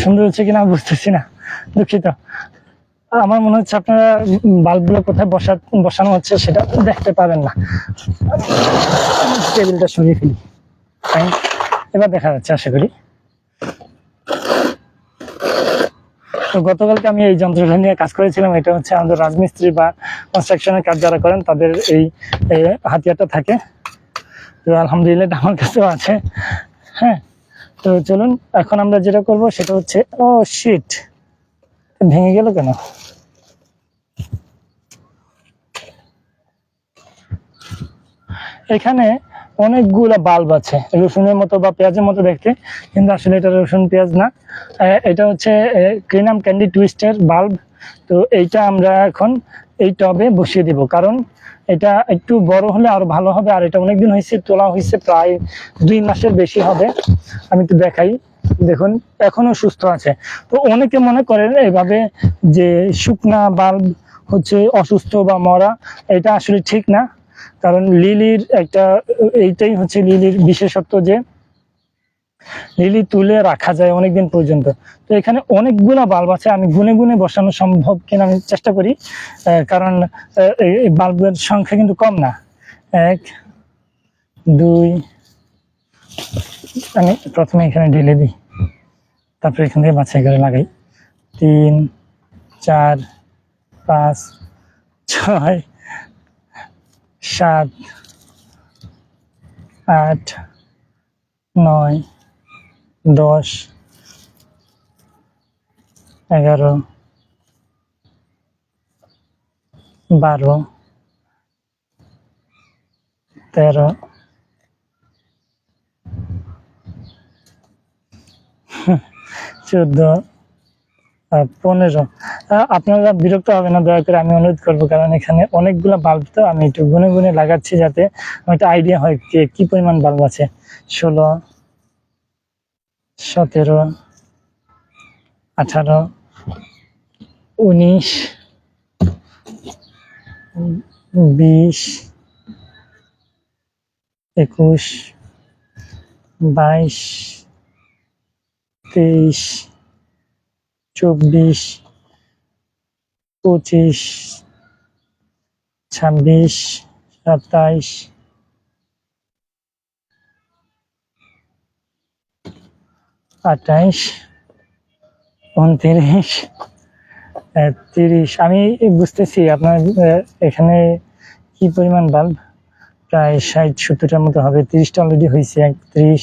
সুন্দর হচ্ছে কিনা বুঝতেছি না, দুঃখিত। আমার মনে হচ্ছে আপনারা বাল্বগুলো কোথায় বসানো হচ্ছে সেটা দেখতে পাবেন না। টেবিলটা সরিয়ে ফেলি, এবার দেখা যাচ্ছে আশা করি। তো গতকালকে আমি এই যন্ত্রটা নিয়ে কাজ করেছিলাম। এটা হচ্ছে আমাদের রাজমিস্ত্রি বা কনস্ট্রাকশনের কাজ যারা করেন তাদের এই হাতিয়ারটা থাকে। তো আলহামদুলিল্লাহ এটা আমার কাছেও আছে। হ্যাঁ, তো চলুন এখন আমরা যেটা করব সেটা হচ্ছে, ও শিট, ভেঙে গেল কেন? এখানে অনেকগুলা বাল্ব আছে রসুনের মতো বা পেঁয়াজের মতো দেখতে, কিন্তু আসলে এটা রসুন পেঁয়াজ না। এটা হচ্ছে ক্রিনাম ক্যান্ডি টুইস্টের বাল্ব। তো এইটা আমরা এখন এই টবে বসিয়ে দিব, কারণ এটা একটু বড় হলে আরো ভালো হবে। আর এটা অনেকদিন হয়েছে তোলা হয়েছে, প্রায় 2 মাসের বেশি হবে। আমি একটু দেখাই, দেখুন এখনো সুস্থ আছে। তো অনেকে মনে করেন এভাবে যে শুকনা বাল্ব হচ্ছে অসুস্থ বা মরা, এটা আসলে ঠিক না। কারণ লিলির এইটাই হচ্ছে লিলির বিশেষত্ব, যে লিলি তুলে রাখা যায় অনেকদিন পর্যন্ত। তো এখানে অনেকগুলা বাল্ব আছে, আমি গুনে গুনে বসানো সম্ভব কিনা আমি চেষ্টা করি, কারণ এই বাল্বের সংখ্যা কিন্তু কম না। 1 2, আমি প্রথমে এখানে ঢেলে দিই, তারপরে এখান থেকে বাছাই করে লাগাই। 3 4 5 6 7 8 9 10 11 12 13 14 15। আপনারা বিরক্ত হবে না দয়া করে, আমি অনুরোধ করবো, কারণ এখানে অনেকগুলো বাল্ব, তো আমি একটু গুনে গুনে লাগাচ্ছি যাতে আমার একটা আইডিয়া হয় কি পরিমাণ বাল্ব আছে। 16 17 18 19 20 21 22 23 24 25 26 27 28 29 30। আমি বুঝতেছি আপনার এখানে কি পরিমাণ বাল্ব, প্রায় 60-70টার মতো হবে। 30টা অলরেডি হয়েছে। 31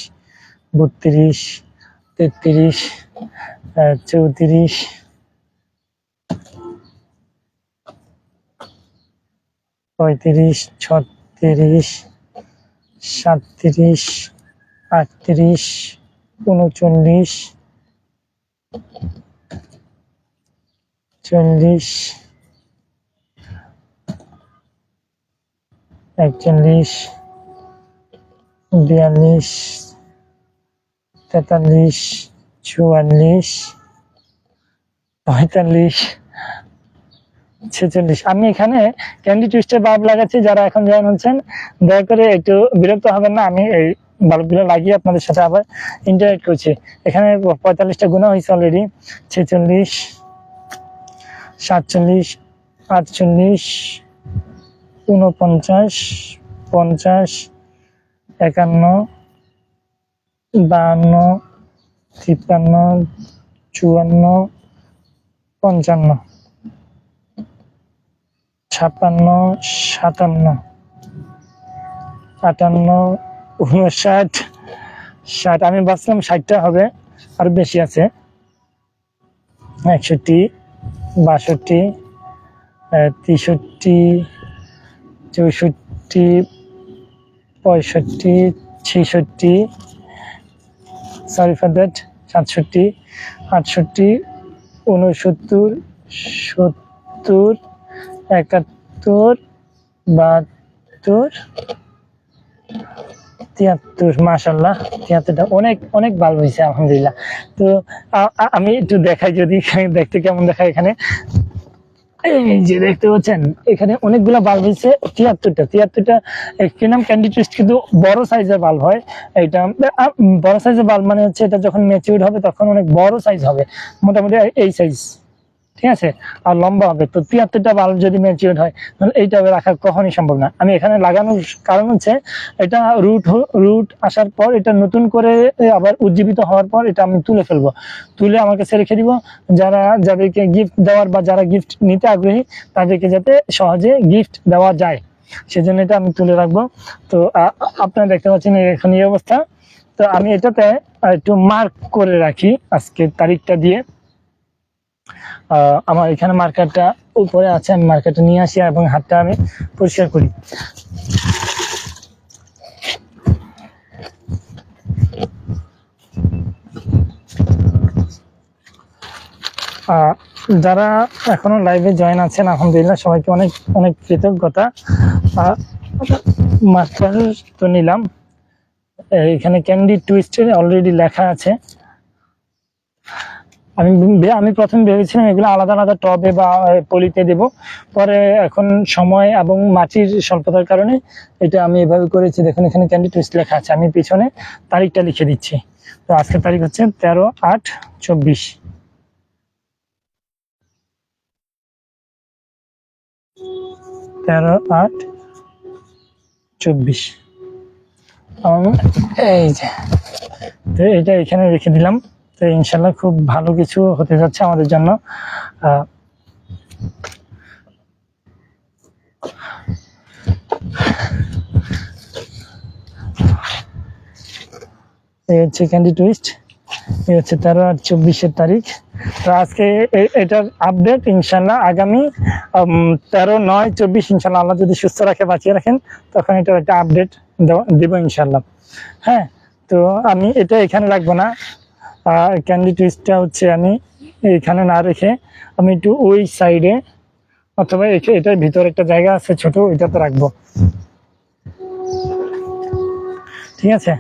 32 33 34 35 36 37 38 39 40 41 42 43 44 45 46। আমি এখানে ক্যান্ডি টুইস্টের বাল্ব লাগাচ্ছি। যারা এখন জয়েন হচ্ছেন দয়া করে একটু বিরক্ত হবেন না, আমি এই বাল্বগুলো লাগিয়ে আপনাদের সাথে আবার ইন্টারেক্ট করছি। এখানে 45টা গুণা হয়েছে অলরেডি। 46 47 48 49 50 51 52 53 54 55 56 57 58 59 60। আমি ভাবছিলাম 60টা হবে, আর বেশি আছে। 61 62 63 64 65 66, সরি ফর দ্যাট, 67 68 69 70 71 72 73। মাশাআল্লাহ, 73টা অনেক অনেক ভালো হয়েছে আলহামদুলিল্লাহ। তো আমি একটু দেখাই, যদি দেখতে কেমন দেখায়। এখানে এই যে দেখতে পাচ্ছেন এখানে অনেকগুলো বাল্ব হয়েছে। 73টা ক্রিনাম ক্যান্ডি টুইস্ট কিন্তু বড় সাইজের বাল্ব হয়। এটা বড় সাইজের বাল্ব মানে হচ্ছে এটা যখন ম্যাচিউরড হবে তখন অনেক বড় সাইজ হবে, মোটামুটি এই সাইজ, ঠিক আছে, আর লম্বা হবে। তো 73টা বাল্ব যদি ম্যাচিউরড হয় তাহলে এইটা রাখা কখনই সম্ভব না। আমি এখানে লাগানোর কারণ হচ্ছে এটা রুট আসার পর, এটা নতুন করে আবার উজ্জীবিত হওয়ার পর এটা আমি তুলে ফেলবো, তুলে আমার কাছে রেখে দিব। যাদেরকে গিফট দেওয়ার বা যারা গিফট নিতে আগ্রহী তাদেরকে যাতে সহজে গিফট দেওয়া যায়, সেজন্য এটা আমি তুলে রাখবো। তো আপনারা দেখতে পাচ্ছেন এখন এই অবস্থা। তো আমি এটাতে একটু মার্ক করে রাখি আজকের তারিখটা দিয়ে। আমার এখানে মার্কারটা উপরে আছে, আমি মার্কারটা নিয়ে আসি এবং হাতটা আমি পরিষ্কার করি। আহ, যারা এখনো লাইভে জয়েন আছেন আলহামদুলিল্লাহ সবাইকে অনেক অনেক কৃতজ্ঞতা। মাস্টার তো নিলাম, এখানে ক্যান্ডি টুইস্টের অলরেডি লেখা আছে। আমি প্রথমে ভেবেছিলাম এগুলো আলাদা আলাদা টবে বা পলিতে দেব, পরে এখন সময় এবং মাটির স্বল্পতার কারণে এটা আমি এভাবে করেছি। দেখুন এখানে ক্যান্ডি টুইস্ট লেখা আছে, আমি পিছনে তারিখটা লিখে দিচ্ছি। তো আজকের তারিখ হচ্ছে 13/8/24। 13/8/24 এই যে, তো এটা এখানে রেখে দিলাম। তো ইনশাল্লাহ খুব ভালো কিছু হতে যাচ্ছে আমাদের জন্য। এই হচ্ছে ক্যান্ডি টুইস্ট, এই হচ্ছে 13/8/24 তারিখ। তো আজকে এটার আপডেট ইনশাল্লাহ আগামী 13/9/24 ইনশাল্লাহ আল্লাহ যদি সুস্থ রাখে বাঁচিয়ে রাখেন তখন এটার একটা আপডেট দেবো ইনশাল্লাহ। হ্যাঁ, তো আমি এটা এখানে রাখবো না, ক্যান্ডি টুইস্টটা হচ্ছে আমি এখানে না রেখে আমি একটু ওই সাইডে অথবা এটার ভিতরে একটা জায়গা আছে ছোট, ওইটাতে রাখবো। ঠিক আছে,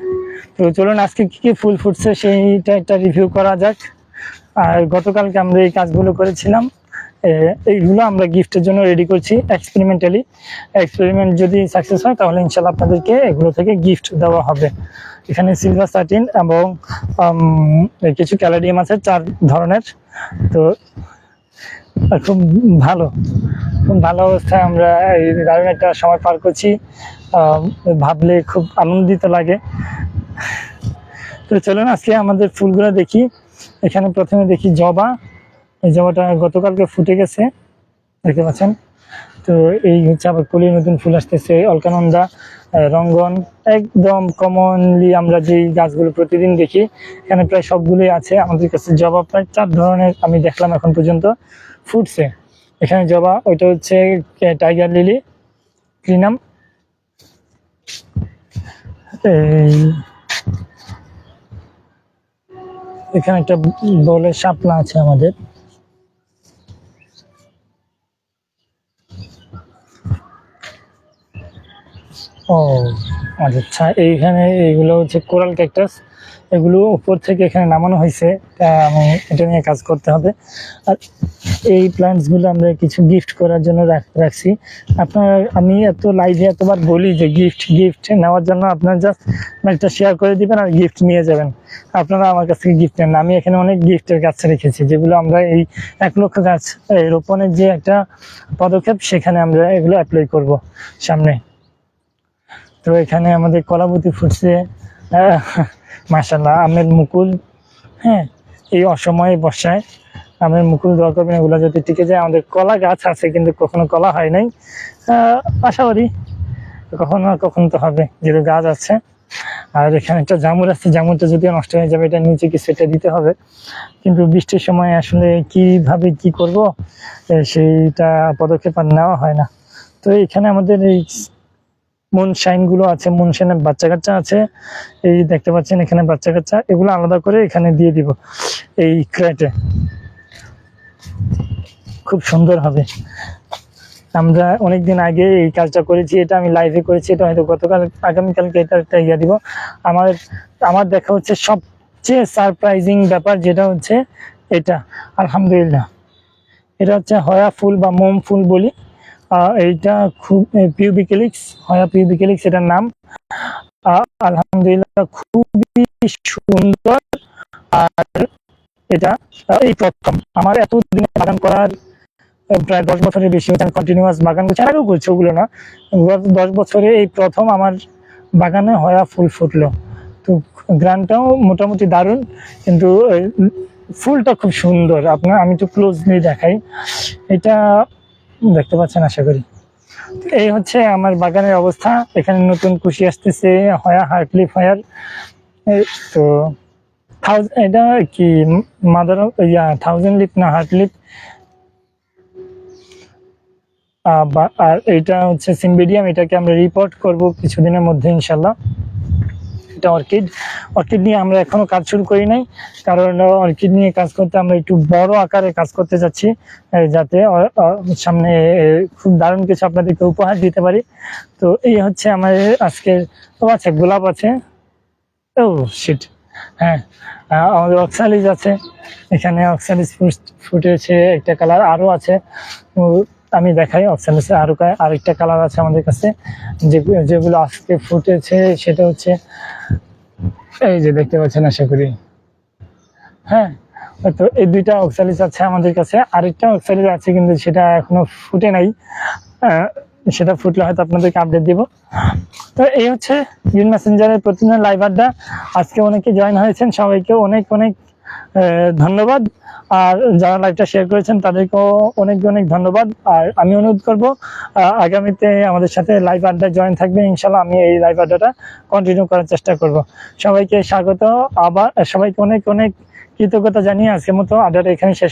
তো চলুন আজকে কি কি ফুল ফুটছে সেইটা একটা রিভিউ করা যাক। আর গতকালকে আমরা এই কাজগুলো করেছিলাম, এইগুলো আমরা গিফটের জন্য রেডি করছি এক্সপেরিমেন্টালি। এক্সপেরিমেন্ট যদি সাকসেস হয় তাহলে ইনশাল্লাহ আপনাদেরকে এগুলো থেকে গিফট দেওয়া হবে। এখানে সিলভার সাটিন এবং কিছু ক্যালাডিয়াম আছে 4 ধরনের। তো খুব ভালো, খুব ভালো অবস্থায় আমরা এই দারুণ একটা সময় পার করছি, ভাবলে খুব আনন্দিত লাগে। তো চলুন আজকে আমাদের ফুলগুলো দেখি। এখানে প্রথমে দেখি জবা, এই জবাটা গতকালকে ফুটে গেছে দেখতে পাচ্ছেন। তো এই হচ্ছে আবার কলির নতুন ফুল আসতেছে, অলকানন্দা, রঙ্গন, একদম কমনলি আমরা যেই গাছগুলো প্রতিদিন দেখি এখানে প্রায় সবগুলোই আছে আমাদের কাছে। জবা প্রায় 4 ধরনের আমি দেখলাম এখন পর্যন্ত ফুটছে। এখানে জবা, ওইটা হচ্ছে টাইগার লিলি ক্রিনাম। এই এখানে একটা বলে শাপলা আছে আমাদের। ও আচ্ছা, এইখানে এইগুলো হচ্ছে কোরাল ক্যাকটাস, এগুলো উপর থেকে এখানে নামানো হয়েছে, আমি এটা নিয়ে কাজ করতে হবে। আর এই প্ল্যান্টসগুলো আমরা কিছু গিফট করার জন্য রাখছি। আমি এত লাইভে এতবার বলি যে গিফট নেওয়ার জন্য আপনার জাস্ট একটা শেয়ার করে দিবেন আর গিফট নিয়ে যাবেন। আপনারা আমার কাছ থেকে গিফট নেন না। আমি এখানে অনেক গিফটের গাছ রেখেছি যেগুলো আমরা এই 1 লক্ষ গাছ রোপণের যে একটা পদক্ষেপ সেখানে আমরা এগুলো অ্যাপ্লাই করব সামনে। তো এখানে আমাদের কলাবতী ফুটছে, মাশাআল্লাহ। আমের মুকুল, হ্যাঁ, এই অসময়ে বর্ষায় আমের মুকুল দোয়া করবেন এগুলো যদি টিকে যায়। আমাদের কলা গাছ আছে কিন্তু কখনো কলা হয় নাই, আশাবাদী কখনো কখনো তো হবে যেহেতু গাছ আছে। আর এখানে একটা জামুর আছে, জামুরটা যদিও নষ্ট হয়ে যাবে, এটা নিচে কিছু একটা দিতে হবে, কিন্তু বৃষ্টির সময় আসলে কিভাবে কি করব সেইটা পদক্ষেপ আর নেওয়া হয় না। তো এখানে আমাদের এই মুনশাইন গুলো আছে, মুনশাইনের বাচ্চা কাচ্চা আছে, এই দেখতে পাচ্ছেন এখানে বাচ্চা কাচ্চা, এগুলো আলাদা করে এখানে দিয়ে দিব এই ক্রেটে, খুব সুন্দর হবে। আমরা অনেকদিন আগে এই কাজটা করেছি, এটা আমি লাইভে করেছি, এটা হয়তো গতকাল আগামীকালকে এটা একটা ইয়া দিব। আমার দেখা হচ্ছে সবচেয়ে সারপ্রাইজিং ব্যাপার যেটা হচ্ছে এটা, আলহামদুলিল্লাহ, এটা হচ্ছে হয়া ফুল বা মোম ফুল বলি। এইটা খুব পিউবিক্যালিক্স, হয়া পিউবিক্যালিক্স এটার নাম। আলহামদুলিল্লাহ খুবই সুন্দর। আর এটা এই প্রথম আমার এতদিনে বাগান করার, প্রায় 10 বছরের বেশি হচ্ছে আমি কন্টিনিউয়াস বাগান করছি, আগেও করছি ওগুলো না, 10 বছরে এই প্রথম আমার বাগানে হয়া ফুল ফুটলো। তো গ্রানটাও মোটামুটি দারুণ, কিন্তু ফুলটা খুব সুন্দর। আমি একটু ক্লোজলি দেখাই, এটা দেখতে পাচ্ছেন আশা করি। এই হচ্ছে আমার বাগানের অবস্থা। এখানে নতুন কুশি আসতেছে, হয়া হার্টলিপ হয়ার। তো এটা কি মাদার থাউজেন্ড লিপ না হার্টলিপ, আর এইটা হচ্ছে সিম্বিডিয়াম, এটাকে আমরা রিপোর্ট করব কিছুদিনের মধ্যে ইনশাল্লাহ। এটা অর্কিড। অর্কিড নিয়ে আমরা এখনো কাজ শুরু করি নাই, কারণ অর্কিড নিয়ে কাজ করতে আমরা একটু বড় আকারে কাজ করতে যাচ্ছি, যাতে সামনে খুব দারুণ কিছু আপনাদেরকে উপহার দিতে পারি। তো এই হচ্ছে আমার আজকে। ও আচ্ছা, গোলাপ আছে, ও শিট, হ্যাঁ আমাদের অক্সালিস আছে, এখানে অক্সালিস ফুটেছে একটা কালার, আরো আছে। তো আমি দেখাই, অক্সালিসের আরেকটা কালার আছে আমাদের কাছে, যেগুলো আজকে ফুটেছে সেটা হচ্ছে এই যে দেখতে পাচ্ছেন আশা করি। হ্যাঁ, তো এই দুইটা অক্সালিস আছে আমাদের কাছে, আরেকটা অক্সালিস আছে কিন্তু সেটা এখনো ফুটে নাই, সেটা ফুটলে হয়তো আপনাদেরকে আপডেট দিব। তো এই হচ্ছে গ্রিন মেসেঞ্জারের প্রতিদিনের লাইভ আড্ডা। আজকে অনেকে জয়েন হয়েছেন, সবাইকে অনেক অনেক ধন্যবাদ। আর যারা লাইভটা শেয়ার করেছেন তাদেরকেও অনেক অনেক ধন্যবাদ। আর আমি অনুরোধ করব আগামীতে আমাদের সাথে লাইভ আড্ডায় জয়েন থাকবে ইনশাল্লাহ। আমি এই লাইভ আড্ডাটা কন্টিনিউ করার চেষ্টা করব। সবাইকে স্বাগত, আবার সবাইকে অনেক অনেক কৃতজ্ঞতা জানিয়ে আজকের মতো আড্ডাটা এখানে শেষ